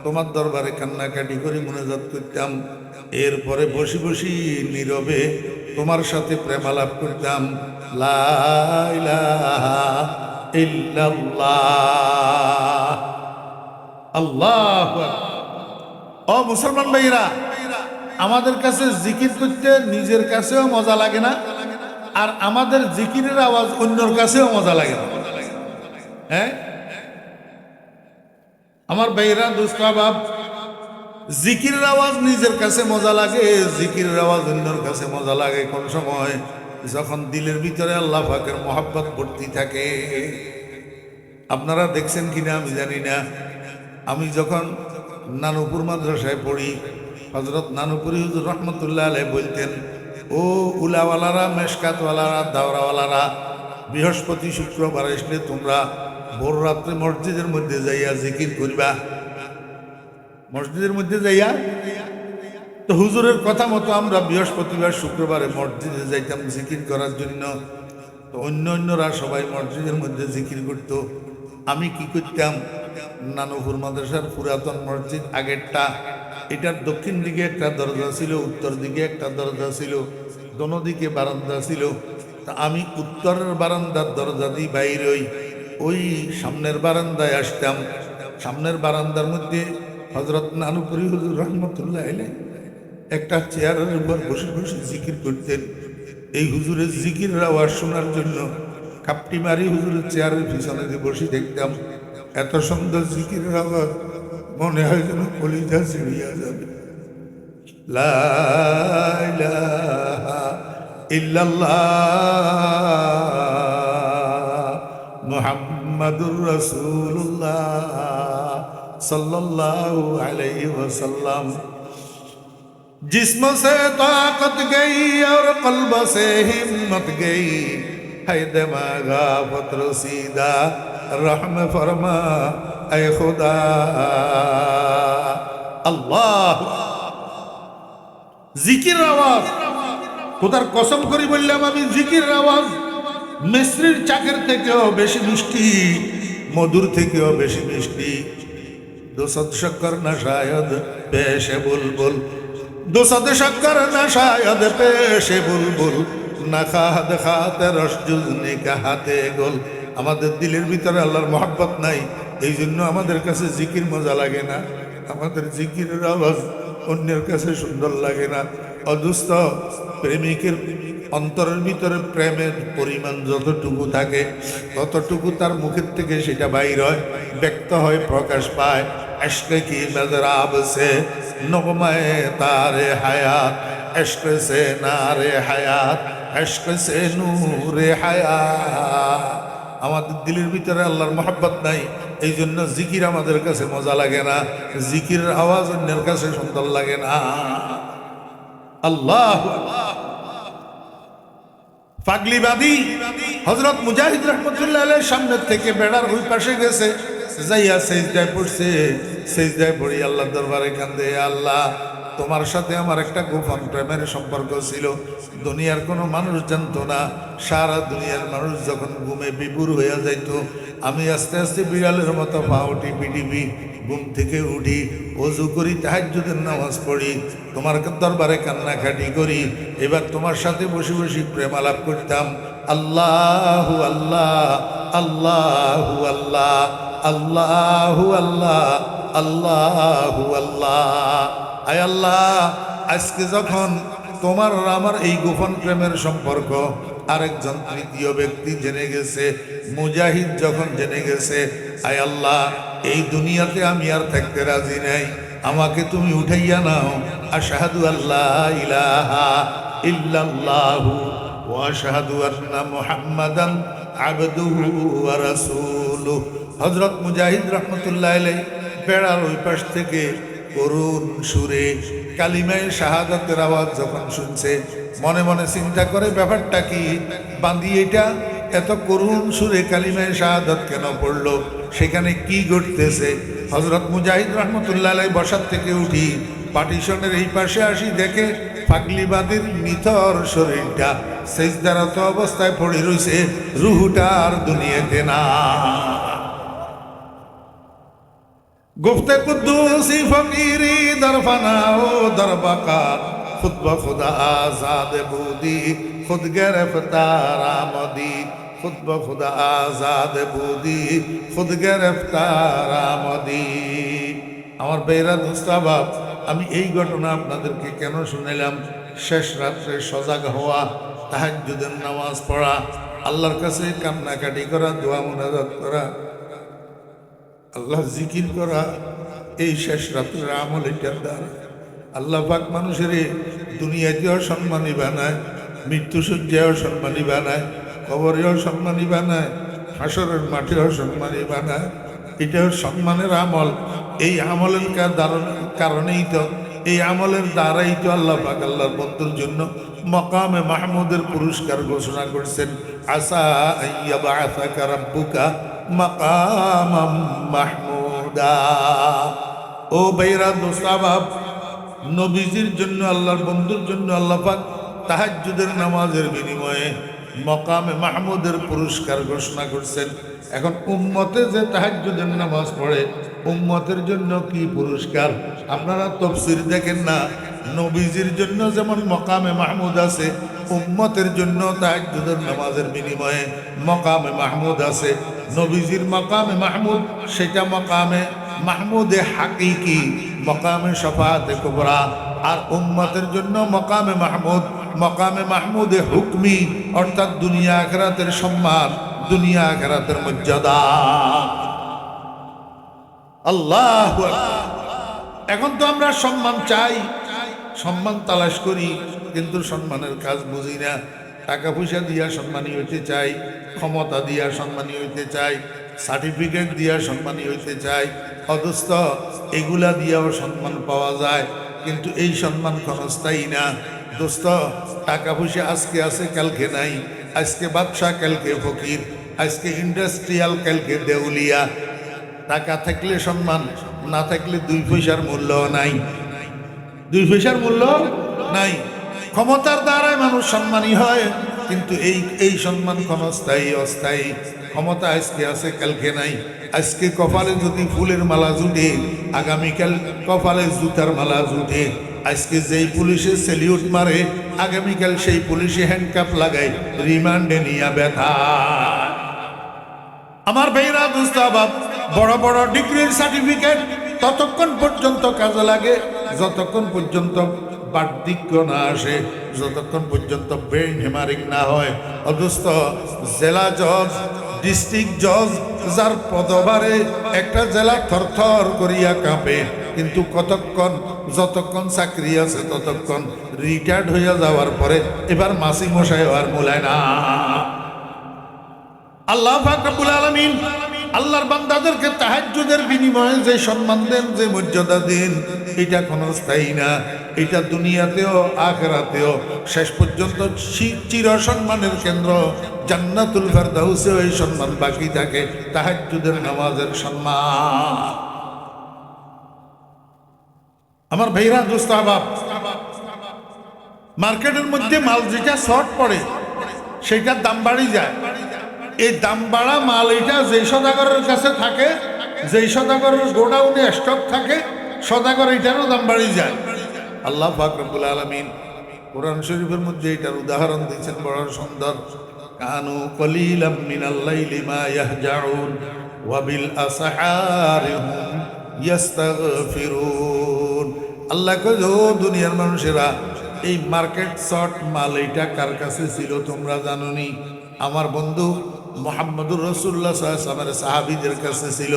[SPEAKER 1] তোমার দরবারে কান্নাকাটি করে মুনাজাত করতাম। এরপরে বসে বসে নীরবে তোমার সাথে প্রেমালাপ করতাম। লা ইলাহা ইল্লাল্লাহ। আল্লাহু আকবার। ও মুসলমান ভাইরা, আমাদের কাছে জিকির করতে নিজের কাছেও মজা লাগে না, আর আমাদের জিকিরের আওয়াজ অন্যর কাছেও মজা লাগে না। হ্যাঁ আমার ভাইরা, দোস্ত বাপ, জিকিরের আওয়াজ নিজের কাছে মজা লাগে, জিকিরের আওয়াজ অন্যর কাছে মজা লাগে কোন সময়? যখন দিলের ভিতরে আল্লাহ পাকের মহব্বত ভর্তি থাকে। আপনারা দেখছেন কিনা আমি জানি না, আমি যখন নানুপুর মাদ্রাসায় পড়ি, হযরত নানুপুরি হুজুর রহমতুল্লাহ আলাইহি বলতেন, ও উলাওয়ালারা, মেশকাতওয়ালারা, দাওরাওয়ালারা, বৃহস্পতি শুক্রবার আসলে তোমরা ভোর রাত্রে মসজিদের মধ্যে যাইয়া জিকির করিবা। মসজিদের মধ্যে যাইয়া, তো হুজুরের কথা মতো আমরা বৃহস্পতিবার শুক্রবারে মসজিদে যাইতাম জিকির করার জন্য। তো অন্যরা সবাই মসজিদের মধ্যে জিকির করত, আমি কি করতাম? নানুপুর মাদ্রাসার পুরাতন মসজিদ আগেরটা, এটার দক্ষিণ দিকে একটা দরজা ছিল, উত্তর দিকে একটা দরজা ছিল, দোনো দিকে বারান্দা ছিল। তা আমি উত্তরের বারান্দার দরজা দিয়ে বাইর হই, ওই সামনের বারান্দায় আসতাম। সামনের বারান্দার মধ্যে হযরত নানুপুরি হুজুর রহমতুল্লাহ আলাইহি একটা চেয়ারের উপর বসে বসে জিকির করতেন। এই হুজুরের জিকিরের আওয়াজ শোনার জন্য কাপটি মারি হুজুরের চেয়ারের পিছনে দিয়ে বসে দেখতাম। এত সুন্দর জিকিরের আওয়াজ, মনে হয় যেন কলিজা ছিঁড়িয়া যাবে। লা ইলাহা ইল্লাল্লাহ মুহাম্মাদুর রাসূলুল্লাহ সল্লল্লাহু আলাইহি ওয়াসাল্লাম। जिस्म से ताकत गई और कल्ब से हिम्मत गई, है दिमागा फत्र सीधा रहम फरमा ऐ खुदा। আল্লাহ, জিকির আওয়াজ, খোদার কসম করি বললাম আমি, জিকির আওয়াজ মিশ্রির চাকের থেকেও বেশি মিষ্টি, মধুর থেকেও বেশি মিষ্টি। দোসদ শক্কর না শায়দ পেশে বুলবুল, দোসদ শক্কর না শায়দ পেশে বুলবুল, না খাদ খাতে রস জুজনি কাহাতে গোল। আমাদের দিলের ভিতরে আল্লাহর মহব্বত নাই, এই জন্য আমাদের কাছে জিকির মজা লাগে না, আমাদের জিকিরের আওয়াজ অন্যের কাছে সুন্দর লাগে না। অদুস্থ প্রেমিকের অন্তরের ভিতরে প্রেমের পরিমাণ যতটুকু থাকে ততটুকু তার মুখের থেকে সেটা বাইর হয়, ব্যক্ত হয়, প্রকাশ পায়। इश्क की मज़राब से नग़्मे तारे हयात, इश्क से नारे हयात, इश्क से नूरे हयात। আমাদের দিলের ভিতরে আল্লাহর মহব্বত নাই, এই জন্য জিকির আমাদের কাছে মজা লাগে না, জিকিরের আওয়াজ অন্যের কাছে সুন্দর লাগে না। আল্লাহ পাগলিবাদী হযরত মুজাহিদ রাহমাতুল্লাহ আলাইহির সামনের থেকে বেড়ার ওই পাশে গেছে, যাইয়া সেজদায় পড়ছে। সেজদায় পড়ি আল্লাহর দরবারে কান্দে, আল্লাহ তোমার সাথে আমার একটা গোপন প্রেমের সম্পর্ক ছিল, দুনিয়ার কোনো মানুষ জানতো না। সারা দুনিয়ার মানুষ যখন ঘুমে বিভোর হইয়া যাইতো, আমি আস্তে আস্তে বিড়ালের মতো পাও টিপি টিপি ঘুম থেকে উঠি, ওযু করি, তাহাজ্জুদের নামাজ পড়ি, তোমার দরবারে কান্নাকাটি করি। এবার তোমার সাথে বসে বসে প্রেম আলাপ করতাম। আল্লাহু আল্লাহ, আল্লাহু আল্লাহ, আল্লাহু আল্লাহ, আল্লাহু আল্লাহ। আয় আল্লাহ, আজকে যখন তোমার আর আমার এই গোপন প্রেমের সম্পর্ক আরেকজন তৃতীয় ব্যক্তি জেনে গেছে, মুজাহিদ যখন জেনে গেছে, আয় আল্লাহ এই দুনিয়াতে আমি আর থাকতে রাজি নাই, আমাকে তুমি উঠাইয়া নাও। আশহাদু আল্লা ইলাহা ইল্লাল্লাহু ওয়া আশহাদু আন্না মুহাম্মাদান আবদুহু ওয়া রাসূলুহু। হযরত মুজাহিদ রাহমাতুল্লাহ আলাইহি বেড়ার ওই পাশ থেকে করুণ সুরে কালিমায়ে শাহাদাতের আওয়াজ যখন শুনছে, মনে মনে চিন্তা করে ব্যাপারটা কি, বান্দি এটা এত করুণ সুরে কালিমায়ে শাহাদাত কেন পড়লো, সেখানে কি ঘটতেছে। হযরত মুজাহিদ রাহমাতুল্লাহ আলাইহি বসার থেকে উঠি পার্টিশনের এই পাশে আসি, দেখে পাগলিবাদীর নিথর শরীরটা সেজদারত অবস্থায় পড়ে রইছে, রুহুটা আর দুনিয়াতে না। গুফতে কুদ্দুসি ফকিরি দরফানা ও দরবাকা খুতবা খুদা আজাদ বুদি খুদ গিরফতার আমদি খুতবা খুদা আজাদ বুদি খুদ গিরফতার আমদি। আমার বেরা দোস্তাবাব, আমি এই ঘটনা আপনাদেরকে কেন শুনাইলাম? শেষ রাত্রে সজাগ হওয়া, তাহাজ্জুদের নামাজ পড়া, আল্লাহর কাছে কান্নাকাটি করা, দোয়া মুনাজাত করা, আল্লাহ জিকির করা, এই শেষ রাত্রের আমল এটার দ্বারা আল্লাহ পাক মানুষের দুনিয়াতেও সম্মানী বানায়, মৃত্যুসজ্জায়ও সম্মানী বানায়, কবরেও সম্মানী বানায়, হাসরের মাঠেও সম্মানী বানায়। এটাও সম্মানের আমল। এই আমলের কারণেই তো, এই আমলের দ্বারাই তো আল্লাহ পাক আল্লাহর বন্ধুর জন্য মকামে মাহমুদের পুরস্কার ঘোষণা করছেন। আসা আইয়াবাআসাকা রাব্বুকা মাকামাম মাহমুদা। ও ভাইরা দোস্তাবাব, নবীজির জন্য, আল্লাহর বন্ধুর জন্য আল্লাহ পাক তাহাজ্জুদের নামাজের বিনিময়ে মকামে মাহমুদের পুরস্কার ঘোষণা করছেন। এখন উম্মতে যে তাহাজ্জুদের নামাজ পড়ে, উম্মতের জন্য কি পুরস্কার? আপনারা তাফসীর দেখেন না, নবীজির জন্য যেমন মকামে মাহমুদ আছে, উম্মতের জন্য তাহাজ্জুদের নামাজের বিনিময়ে মকামে মাহমুদ আছে। নবীজির মকামে মাহমুদ, সেটা মকামে মাহমুদে হাকিকি, মকামে শাফাআতে কুবরা। আর উম্মতের জন্য মকামে মাহমুদ, মকামে মাহমুদে হুকমি, অর্থাৎ দুনিয়া আখিরাতের সম্মান, দুনিয়া আখিরাতের মর্যাদা। আল্লাহু আকবার। এখন তো আমরা সম্মান চাই, সম্মান তালাশ করি, কিন্তু সম্মানের কাজ বুঝি না। টাকা পয়সা দিয়া সম্মানী হইতে চাই, ক্ষমতা দিয়া সম্মানী হইতে চাই, সার্টিফিকেট দিয়া সম্মানী হইতে চাই, অথচ এগুলা দিয়াও সম্মান পাওয়া যায়, কিন্তু এই সম্মান ক্ষণস্থায়ী না। দোস্ত, টাকা পয়সা আজকে আছে কালকে নাই, আজকে বাদশা কালকে ফকির, আজকে ইন্ডাস্ট্রিয়াল কালকে দেউলিয়া। টাকা থাকলে সম্মান, না থাকলে দুই পয়সার মূল্য নাই, দুই পয়সার মূল্য নাই। ক্ষমতার দ্বারায় মানুষ সম্মানী হয়, কিন্তু এই সম্মান ক্ষণস্থায়ী, অস্থায়ী। ক্ষমতা আজকে আছে কালকে নাই। আজকে কপালে যদি ফুলের মালা জুটে, আগামীকাল কপালে জুতার মালা জুটে। আজকে যেই পুলিশে সেলিউট মারে, আগামীকাল সেই পুলিশে হ্যান্ডকাপ লাগায়, রিমান্ডে নিয়ে ব্যথা। আমার ভাইরা দোস্তাবাব, বড় বড় ডিগ্রির সার্টিফিকেট ততক্ষণ পর্যন্ত কাজে লাগে যতক্ষণ পর্যন্ত বার্ধক্য না আসে, যতক্ষণ পর্যন্ত ব্রেন হেমারিং না হয়। অথচ জেলা জজ, ডিস্ট্রিক্ট জজ, যার পদভারে একটা জেলা থরথর করিয়া কাঁপে, কিন্তু কতক্ষণ, যতক্ষণ চাকরি আছে ততক্ষণ। রিটায়ার্ড হইয়া যাওয়ার পরে এবার মাসি মশাই আর মূলায় না। আল্লাহ পাক রব্বুল আলামিন আল্লাহর বান্দাদেরকে তাহাজ্জুদের বিনিময়ে যে সম্মান দেন, যে মর্যাদা দেন, এটা ক্ষণস্থায়ী না। এটা দুনিয়াতেও আখিরাতেও শেষ পর্যন্ত চির সম্মানের কেন্দ্র জান্নাতুল ফেরদাউসে এই সম্মান বাকি থাকে, তাহাজ্জুদের নামাজের সম্মান। আমার ভাইরা দোস্তাবাব, মার্কেটের মধ্যে মাল যেটা শর্ট পড়ে সেটার দাম বাড়ি যায়। এই দাম বাড়া মাল এটা যেই সদাগরের কাছে থাকে, যেই সদাগরের গোডাউনে স্টক থাকে, সদাগর এটারও দাম বাড়ি যায়। আল্লাহ পাক রব্বুল আলামিন কোরআন শরীফের মধ্যে এটার উদাহরণ দিয়েছেন বড় সুন্দর। কানু কলিলাম মিনাল লাইলি মা ইয়াহজাউন ওয়া বিল আসহারি হুম ইস্তাগফিরুন। আল্লাহ কয়, ও দুনিয়ার মানুষেরা, এই মার্কেট শর্ট মাল এটা কার কাছে ছিল তোমরা জানোনি? আমার বন্ধু মুহাম্মদুর রাসূলুল্লাহ সাল্লাল্লাহু আলাইহি ওয়াসাল্লামের সাহাবীদের কাছে ছিল।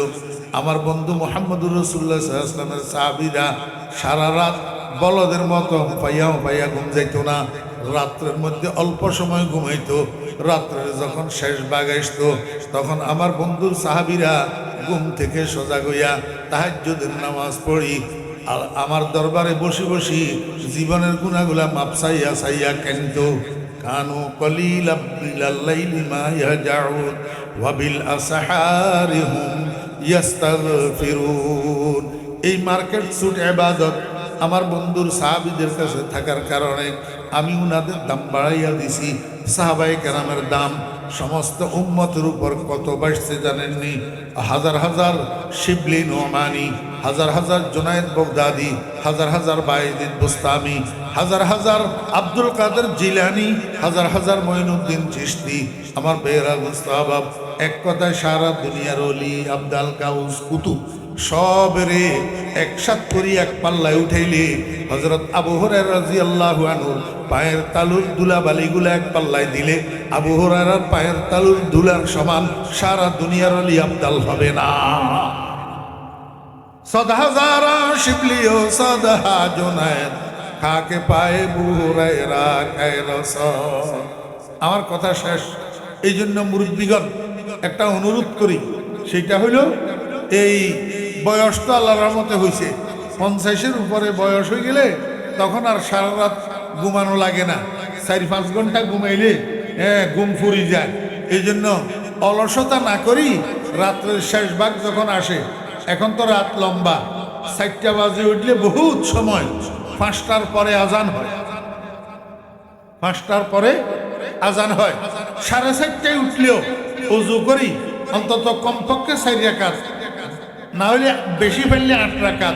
[SPEAKER 1] আমার বন্ধু মুহাম্মদুর রাসূলুল্লাহ সাল্লাল্লাহু আলাইহি ওয়াসাল্লামের সাহাবীরা সারা রাত বলদের মতো পাইয়া ঘুম যাইতো না। রাত্রের মধ্যে অল্প সময় ঘুমাইতো। রাত্রের যখন শেষ ভাগ আসতো, তখন আমার বন্ধুর সাহাবীরা ঘুম থেকে সজাগ হইয়া তাহাজ্জুদের নামাজ পড়ি আর আমার দরবারে বসে বসি জীবনের গুনাহগুলা মাপ চাইয়া চাইয়া কেনতো। কানু কলিলাম মিনাল লাইলি মা ইয়াহজাউন ওয়া বিল আসহারি হুম ইস্তাগফিরুন। এই মার্কেট সুট ইবাদত, আমার বন্ধুর সাহাবীদের কাছে থাকার কারণে আমি উনাদের দাম বাড়াইয়া দিছি। সাহাবায়ে কেরামের দাম সমস্ত উম্মতের উপর কত বাড়ছে জানেননি? হাজার হাজার শিবলি নোমানি, হাজার হাজার জুনায়েদ বগদাদি, হাজার হাজার বায়েজিদ বুস্তামি, হাজার হাজার আব্দুল কাদের জিলানি, হাজার হাজার মঈনুদ্দিন চিশতি। আমার বেহরা মুস্তাহবাব এক কথায় সারা দুনিয়ার অলি আব্দাল কাউস কুতুব সবরে একসাথ করি এক পাল্লায় উঠাইলে হযরত আবু হুরায়রা রাদিয়াল্লাহু আনহু পায়ের তালুর দুলা বালিগুলো এক পাল্লায় দিলে আবু হুরায়রার পায়ের তালুর দুলার সমান সারা দুনিয়ার অলি আব্দাল হবে না। সদা হাজারা শিবলিও সদা জুনায়েদ খাকে পায়ে আবু হুরায়রা খায় রসদ। আমার কথা শেষ। এই জন্য মুরব্বীগণ একটা অনুরোধ করি, সেটা হলো এই বয়স তো আল্লাহর রহমতে হয়েছে, 50-এর উপরে বয়স হয়ে গেলে তখন আর সারা রাত ঘুমানো লাগে না, 4-5 ঘন্টা ঘুমাইলে ঘুম ফুরি যায়। এই জন্য অলসতা না করি রাত্রের শেষ ভাগ যখন আসে, এখন তো রাত লম্বা, 4টা বাজে উঠলে বহুত সময়, 5টার পরে আজান হয়, 5টার পরে আজান হয়, 4:30টায় উঠলেও ওযু করি অন্তত কমপক্ষে 4 রাকাত, না হলে বেশি ফেললে 8 রাকাত,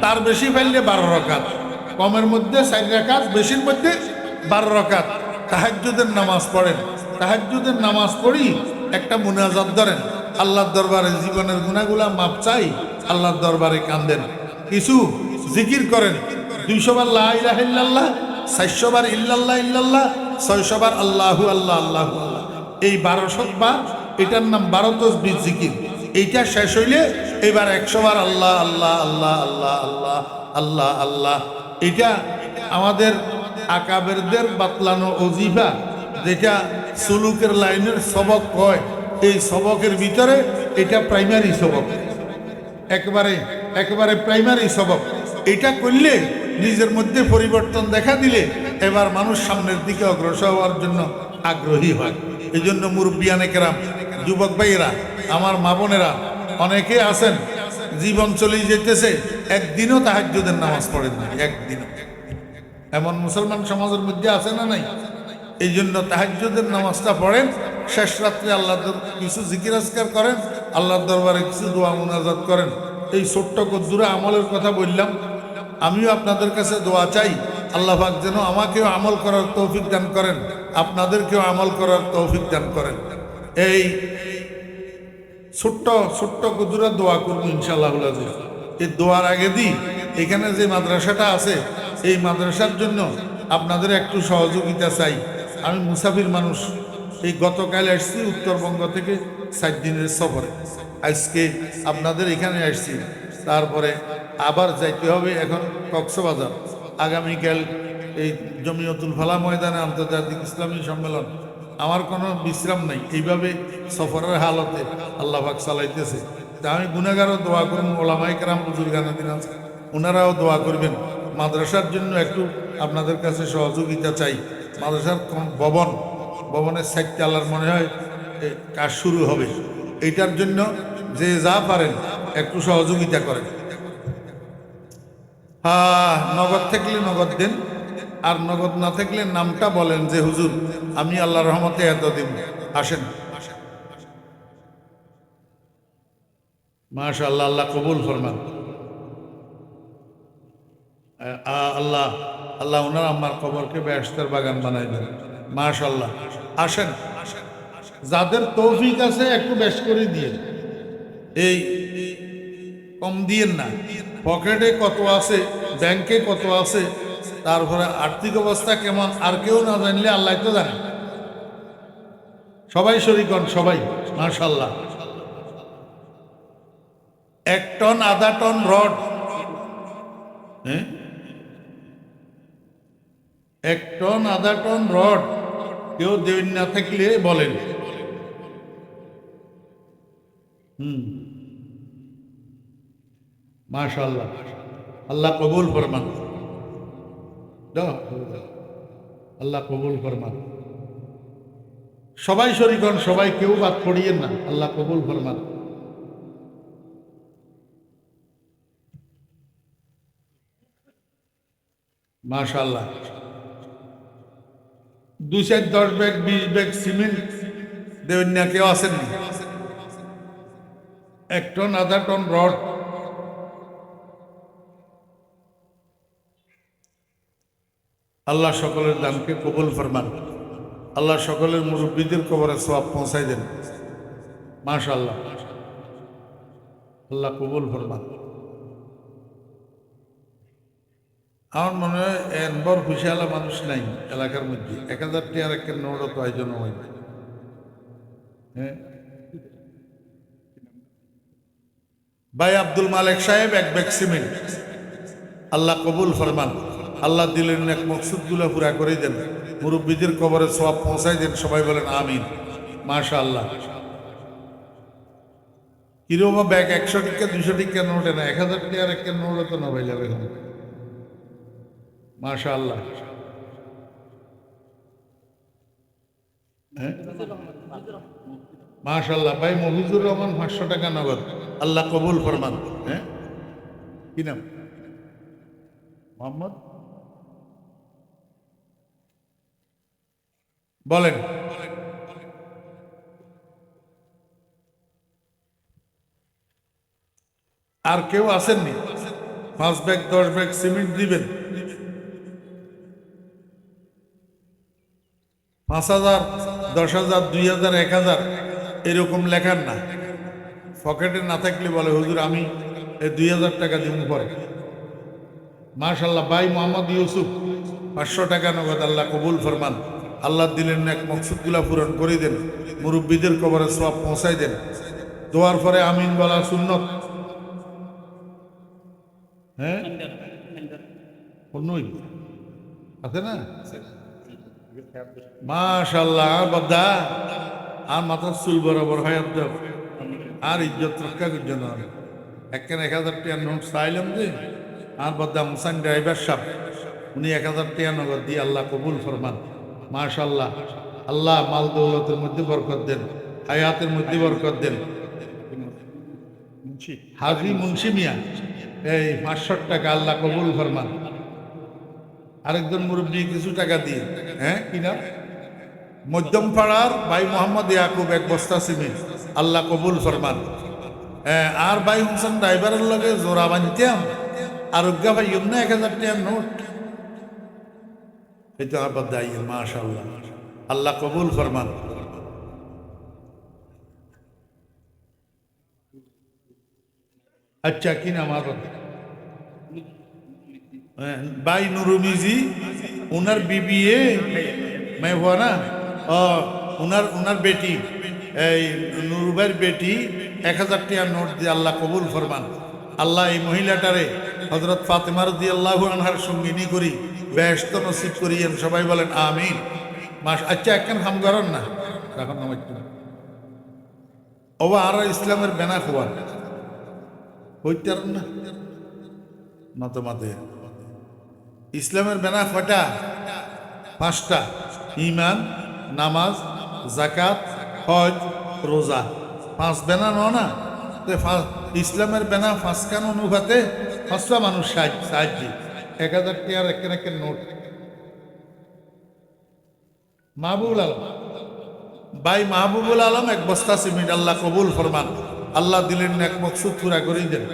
[SPEAKER 1] তার বেশি ফেললে 12 রাকাত, কমের মধ্যে 4 রাকাত, বেশির মধ্যে 12 রাকাত তাহাজ্জুদের নামাজ পড়েন। তাহাজ্জুদের নামাজ পড়ি একটা মুনাজাত ধরেন, আল্লাহর দরবারে জীবনের গুনাহগুলা মাপ চাই, আল্লাহর দরবারে কান্দেন, কিছু জিকির করেন, 200 বার লা ইলাহা ইল্লাল্লাহ, 400 বার ইল্লাল্লাহ ইল্লাল্লাহ, 600 বার আল্লাহু আল্লাহ আল্লাহু আল্লাহ, এই 1200 বার, এটার নাম 12 তাসবিহ জিকির। এইটা শেষ হইলে এবার 100 বার আল্লাহ আল্লাহ আল্লাহ আল্লাহ আল্লাহ আল্লাহ আল্লাহ। এটা আমাদের আকাবেরদের বাতলানো ওজিফা, যেটা সুলুকের লাইনের সবক হয়, এই সবকের ভিতরে এটা প্রাইমারি সবক, একেবারে প্রাইমারি সবক। এটা করলে নিজের মধ্যে পরিবর্তন দেখা দিলে এবার মানুষ সামনের দিকে অগ্রসর হওয়ার জন্য আগ্রহী হয়। এই জন্য মুরব্বিয়ানে কেরাম, যুবক ভাইয়েরা, আমার মা বোনেরা, অনেকে আছেন জীবন চলে যেতেছে, একদিনও তাহাজ্জুদের নামাজ পড়েন না, একদিনও। এমন মুসলমান সমাজের মধ্যে আছে না নাই? এই জন্য তাহাজ্জুদের নামাজটা পড়েন, শেষ রাত্রে আল্লাহর কিছু জিকির আজকার করেন, আল্লাহর দরবারে কিছু দোয়া মুনাজাত করেন। এই ছোট্ট কদ্দুরা আমলের কথা বললাম, আমিও আপনাদের কাছে দোয়া চাই, আল্লাহ পাক যেন আমাকেও আমল করার তৌফিক দান করেন, আপনাদেরকেও আমল করার তৌফিক দান করেন। এই ছোট্ট ছোট্ট কদ্দুরা দোয়া করবো ইনশাআল্লাহ। এই দোয়ার আগে দিই, এখানে যে মাদ্রাসাটা আছে এই মাদ্রাসার জন্য আপনাদের একটু সহযোগিতা চাই। আমি মুসাফির মানুষ, এই গতকাল আসছি উত্তরবঙ্গ থেকে 4 দিনের সফরে, আজকে আপনাদের এখানে আসছি, তারপরে আবার যাইতে হবে এখন কক্সবাজার। আগামীকাল এই জমিয়তুল ফালাহ ময়দানে আন্তর্জাতিক ইসলামী সম্মেলন। আমার কোনো বিশ্রাম নাই, এইভাবে সফরের হালতে আল্লাহ পাক চালাইতেছে। তা আমি গুনাহগারও দোয়া করব, ওলামায়ে কেরাম বুজুর্গানে দিন আছে, ওনারাও দোয়া করবেন। মাদ্রাসার জন্য একটু আপনাদের কাছে সহযোগিতা চাই। মাদ্রাসার ভবনের 4 তলার মনে হয় কাজ শুরু হবে, এইটার জন্য যে যা পারেন একটু সহযোগিতা করেন। নগদ থাকলে নগদ দেন, আর নগদ না থাকলে নামটা বলেন যে হুজুর আমি আল্লাহর রহমতে এত দিন আসেন। মাশাআল্লাহ, আল্লাহ কবুল ফরমান। আল্লাহ আল্লাহ ওনার আমার কবরকে বেহেশতের বাগান বানাই দেন। মাশাআল্লাহ, আসেন। যাদের তৌফিক আছে একটু বেশ করে দিয়ে, এই কম দিয়েন না। পকেটে কত আছে, ব্যাংকে কত আছে, তারপরে আর্থিক অবস্থা কেমন আর কেউ না জানলে আল্লাহ তো জানে। সবাই শরীক হন, সবাই। মাশাআল্লাহ, 1 টন, আধা টন রড, 1 টন আধা টন রড কেউ দেবেন না থাকলে বলেন। মাশাআল্লাহ, আল্লাহ কবুল ফরমান, আল্লাহ কবুল ফরমান। সবাই শরীক হন, সবাই, কেউ বাদ পড়িয়েন না, আল্লাহ কবুল ফরমান। মাশাআল্লাহ। 2-10 ব্যাগ 20 ব্যাগ সিমেন্ট দেবেন না, কেউ আসেননি? 1 টন, আধা টন রড। আল্লাহ সকলের দানকে কবুল ফরমান। আল্লাহ সকলের মুরব্বীদের কবরে সওয়াব পৌঁছাই দেন। মাশাআল্লাহ, আল্লাহ কবুল ফরমান। আমার মনে হয় এনবর খুশিয়ালা মানুষ নাই এলাকার মধ্যে। 1000 টাকার একটা নোটও তো আয়োজন হয় না। হ্যাঁ ভাই আব্দুল মালেক সাহেব 1 ব্যাগ সিমেন্ট, আল্লাহ কবুল ফরমান। আল্লাহ দিলের নেক মকসুদগুলো পুরা করে দেন, মুরব্বীদের কবরে সওয়াব পৌঁছাই দেন। সবাই বলেন আমিন। মাশাআল্লাহ। কিরকম ব্যাগ 100 টাকা 200 টাকা নোটে না, 1000 টাকার একটা নোটও তো না ভাই যাবে। মাশাআল্লাহ। হ্যাঁ মাশাআল্লাহ। ভাই মফিজুর রহমান 500 টাকা নগদ, আল্লাহ কবুল ফরমান। হ্যাঁ কি নাম? মোহাম্মদ বলেন। আর কেউ আসেননি? 5 ব্যাগ 10 ব্যাগ সিমেন্ট দিবেন। 5000 10,000 2000 1000 এরকম লেখার না। পকেটে না থাকলে বলে হুজুর আমি 2000 টাকা দিব পরে। মাশাআল্লাহ। ভাই মোহাম্মদ ইউসুফ 500 টাকা নগদ, আল্লাহ কবুল ফরমান। আল্লাহ দিলেন নেক মকসুদগুলা পূরণ করে দেন, মুরব্বীদের কবরে সওয়াব পৌঁছাই দেন। দোয়ার পরে আমিন বলা সুন্নত। হ্যাঁ অন্যই আছে না? মাশাআল্লাহ। বদ্দা আর মাথার চুল বরাবর হয় আপনার, আর ইজ্জত রক্ষা করছে না। 1000 টাকার নোট চাইলাম যে, আর বদ্দা মুসান ড্রাইভার সাহেব উনি 1000 টাকা নগদ দিয়ে আল্লাহ কবুল ফরমান। মাশাআল্লাহ। আল্লাহ মাল দৌলতের মধ্যে বরকত দেন, হায়াতের মধ্যে বরকত দেন। হাজি মুন্সি মিয়া এই 500 টাকা, আল্লাহ কবুল ফরমান। আরেকজন মুরব্বী কিছু টাকা দিয়ে, হ্যাঁ কি নাম? মধ্যম পাড়ার ভাই মোহাম্মদ ইয়াকুব 1 বস্তা সিমেন্ট, আল্লাহ কবুল ফরমান। আর ভাই হোসেন ড্রাইভারের লগে জোড়া বানতাম, আরোগ্য ভাই না 1000 টাকার নোট। এই তো আবার দায়ী। মাশাআল্লাহ, আল্লাহ কবুল ফরমান। আচ্ছা কি নাম আপনার? ভাই নুরুমিজি, ওনার বিবিএ मैं हुआ ना, উনার বেটি, এই নুরুভাইয়ের বেটি 1000 টাকার নোট দিয়ে আল্লাহ কবুল ফরমান। আল্লাহ এই মহিলাটারে হযরত ফাতেমা রাদিয়াল্লাহু আনহার সঙ্গিনী করি বেহেশত নসিব করিয়েন। সবাই বলেন আমিন। আচ্ছা একখান হাম করেন না এখন ও আর ইসলামের বেনা খোয়ার হইতে না নত মাতে। ইসলামের বেনা কয়টা? 5টা। ইমান, নামাজ, জাকাত, হজ, রোজা। 5 বেনা না? ইসলামের বেনা 5 খান অনুপাতে 5টা মানুষ সাহায্য। 1000 টাকার একটা নোট। মাহবুবুল আলম ভাই মাহবুবুল আলম 1 বস্তা সিমেন্ট, আল্লাহ কবুল ফরমান। আল্লাহ দিলেন এক মকসুদ পুরা করে দেন।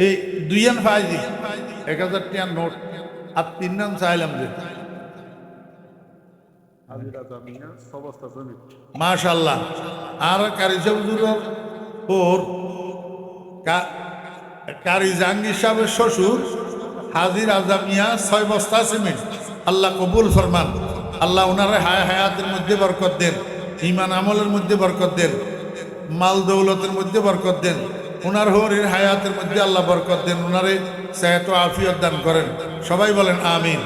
[SPEAKER 1] এই 2 ফাইজি 1000 টাকার নোট। আর 3 নাম চাইলাম যে মাশাআল্লাহ। আর কারি হুজুরের ওর কারি জাহাঙ্গীর সাহেবের শ্বশুর হাজির আজামিয়া 6 বস্তা সিমেন্ট, আল্লাহ কবুল ফরমান। আল্লাহ ওনারে হায়াতের মধ্যে বরকত দেন, ইমান আমলের মধ্যে বরকত দেন, মাল দৌলতের মধ্যে বরকত দেন। ওনার হরির হায়াতের মধ্যে আল্লাহ বরকত দেন, ওনারে সেহত আফিয়ত দান করেন। সবাই বলেন আমিন।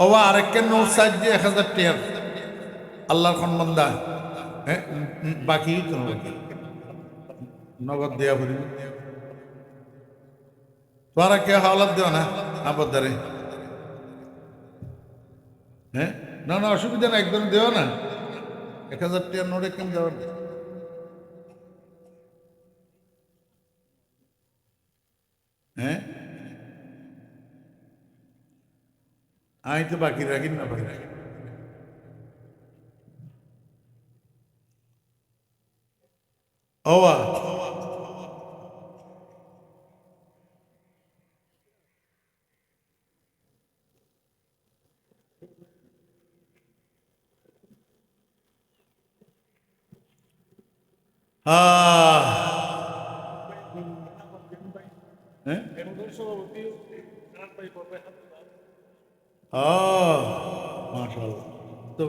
[SPEAKER 1] ও আরেকটা নোট সাহায্যে 1000 টাকা আল্লাহর সম্বন্ধা। হ্যাঁ বাকি তো নগদ দেয়া ভরি তোরা কে হাওলাত দেও না আবদারে। হ্যাঁ না না অসুবিধা না, একদম দেও না। 1000 টাকার নোট একদম দেওয়া। হ্যাঁ আমি তো বাকি রাখি না ভাই। ওয়া হ্যাঁ ও মাশাআল্লাহ। তো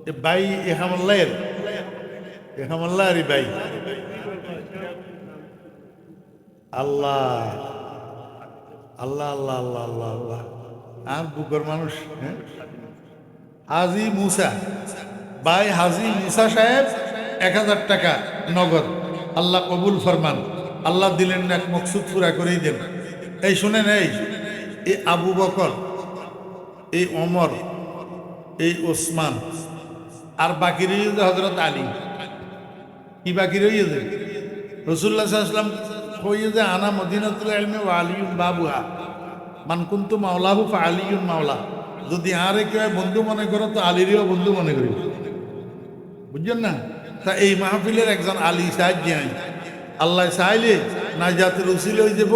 [SPEAKER 1] এ ভাই এখামাল্লাহরি ভাই আল্লাহ আল্লাহ আল্লাহ আল্লাহ আল্লাহ আল্লাহ আর বুকের মানুষ। হ্যাঁ হাজি মুসা ভাই, হাজি মুসা সাহেব 1000 টাকা নগদ। আল্লাহ কবুল ফরমান। আল্লাহ দিলেন না, এক মকসুদ পুরা করেই দেন। এই শুনেন, এই আবু বকর, এই ওমর, এই ওসমান, আর বাকি রয়েছে হজরত আলী। কি বাকি রয়েছে? রসুল্লাহ সাল্লাল্লাহু আলাইহি ওয়াসাল্লাম কইয়ে যে আনা মদিনাতুল ইলমি ওয়া আলিয়ুন বাবুহা, মান কুনতু মাওলাহু ফা আলিয়ুন মাওলা। যদি আরে কেউ বন্ধু মনে করো তো আলীরও বন্ধু মনে করি, বুঝছেন না? তা এই মাহফিলের একজন আলী সাহেব যে আল্লাহ চাইলে নাজাতের উসিল হয়ে যাব।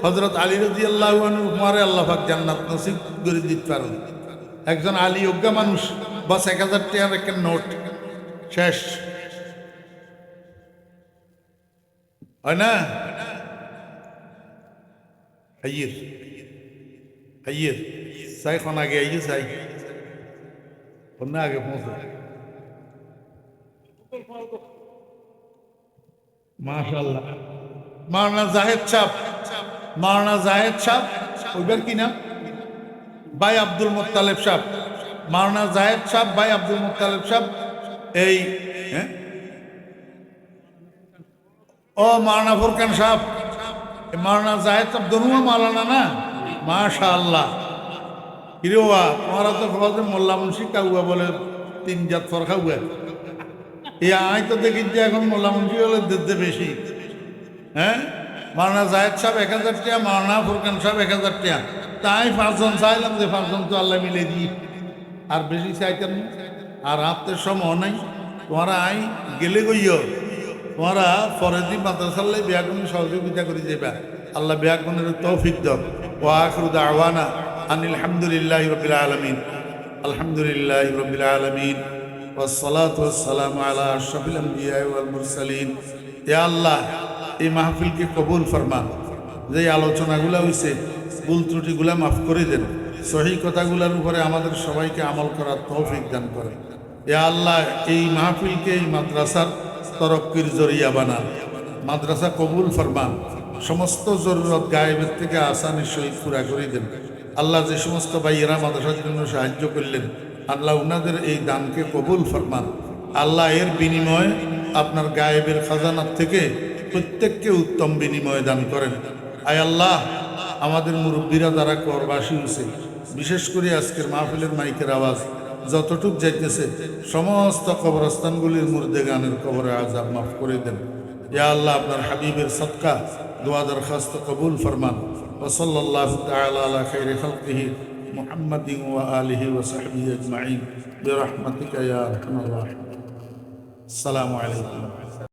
[SPEAKER 1] হজরত আলী রাদিয়াল্লাহু আনহু উমারে আল্লাহ পাক জান্নাত নসিব করে দিতে পারেন। একজন আলী অজ্ঞা মানুষ, বাস 1000 টাকার একটা নোট শেষ হয় না? আইয়ের আইয়ের চাই খন আগে আইয়ে চাই অন্য আগে পৌঁছে। মাশাআল্লাহ। মাওলানা জাহেদ সাহেব, মাওলানা জাহেদ সাহেব, ওইবার কি নাম? ভাই আব্দুল মোত্তালেব সাহেব, মাওলানা জাহেদ সাহেব, ভাই আব্দুল মোত্তালেব সাহেব। এই হ্যাঁ ও মাওলানা ফুরকান সাহেব, মাওলানা জাহেদ সাহেব দনুয়া মাওলানা না? মাশাআল্লাহ। কিরেওয়া তোমারা তো খবর মোল্লা মুন্সি কাউয়া বলে 3 জাত ফরখা হুয়া। এই আয় তো দেখি যে এখন মোল্লা মুন্সি হলে দিতে বেশি। হ্যাঁ মাওলানা জাহেদ সাহেব 1000 টাকা, মাওলানা ফুরকান সাহেব 1000 টাকা। তাই 5 জন চাইলাম যে 5 জন তো আল্লাহ মিলে দিই, আর বেশি চাইতেন না। আর হাতের সময় নাই। তোমরা আই গেলে গইও, তোমরা ফরেজি মাদ্রাসাল্লাই বিয়াগুনি সহযোগিতা করে যাবা। আল্লাহ বিয়াগুনের তৌফিক দাও। ওয়া আখিরু দাওয়ানা আনিল হামদুলিল্লাহি রাব্বিল আলামিন। আলহামদুলিল্লাহি রাব্বিল আলামিন ওয়াসসালাতু ওয়াসসালামু আলা আশরাফিল আমবিয়া ওয়াল মুরসালিন। ইয়া আল্লাহ এই মাহফিলকে কবুল ফরমান। যে আলোচনাগুলো হয়েছে ভুল ত্রুটিগুলা মাফ করে দেন। সহি কথাগুলোর উপরে আমাদের সবাইকে আমল করার তৌফিক দান করেন। ইয়া আল্লাহ এই মাহফিলকে এই মাদ্রাসার তরক্কির জরিয়া বানান। মাদ্রাসা কবুল ফরমান। সমস্ত জরুরত গায়েবের থেকে আসানির সহিত পুরা করে দেন। আল্লাহ যে সমস্ত ভাইয়েরা মাদ্রাসার জন্য সাহায্য করলেন, আল্লাহ উনাদের এই দানকে কবুল ফরমান। আল্লাহ এর বিনিময়ে আপনার গায়েবের খাজানার থেকে প্রত্যেককে উত্তম বিনিময় দান করেন। আয় আল্লাহ আমাদের মুরব্বীরা যারা করবাসী হয়েছে, বিশেষ করে আজকের মাহফিলের মাইকের আওয়াজ যতটুক যাইতেছে, সমস্ত কবরস্থানগুলির মুর্দে গানের কবরে আযাব মাফ করে দেন। ইয়া আল্লাহ আপনার হাবিবের সদকা দোয়া দরখাস্ত কবুল ফরমান। ওয়া সাল্লাল্লাহু তাআলা আলা খাইরি খালকিহি মুহাম্মাদিন ওয়া আলিহি ওয়া সাহবিহি আজমাইন বিরহমাতিকা ইয়া আরহামার রাহিমিন। আসসালামু আলাইকুম।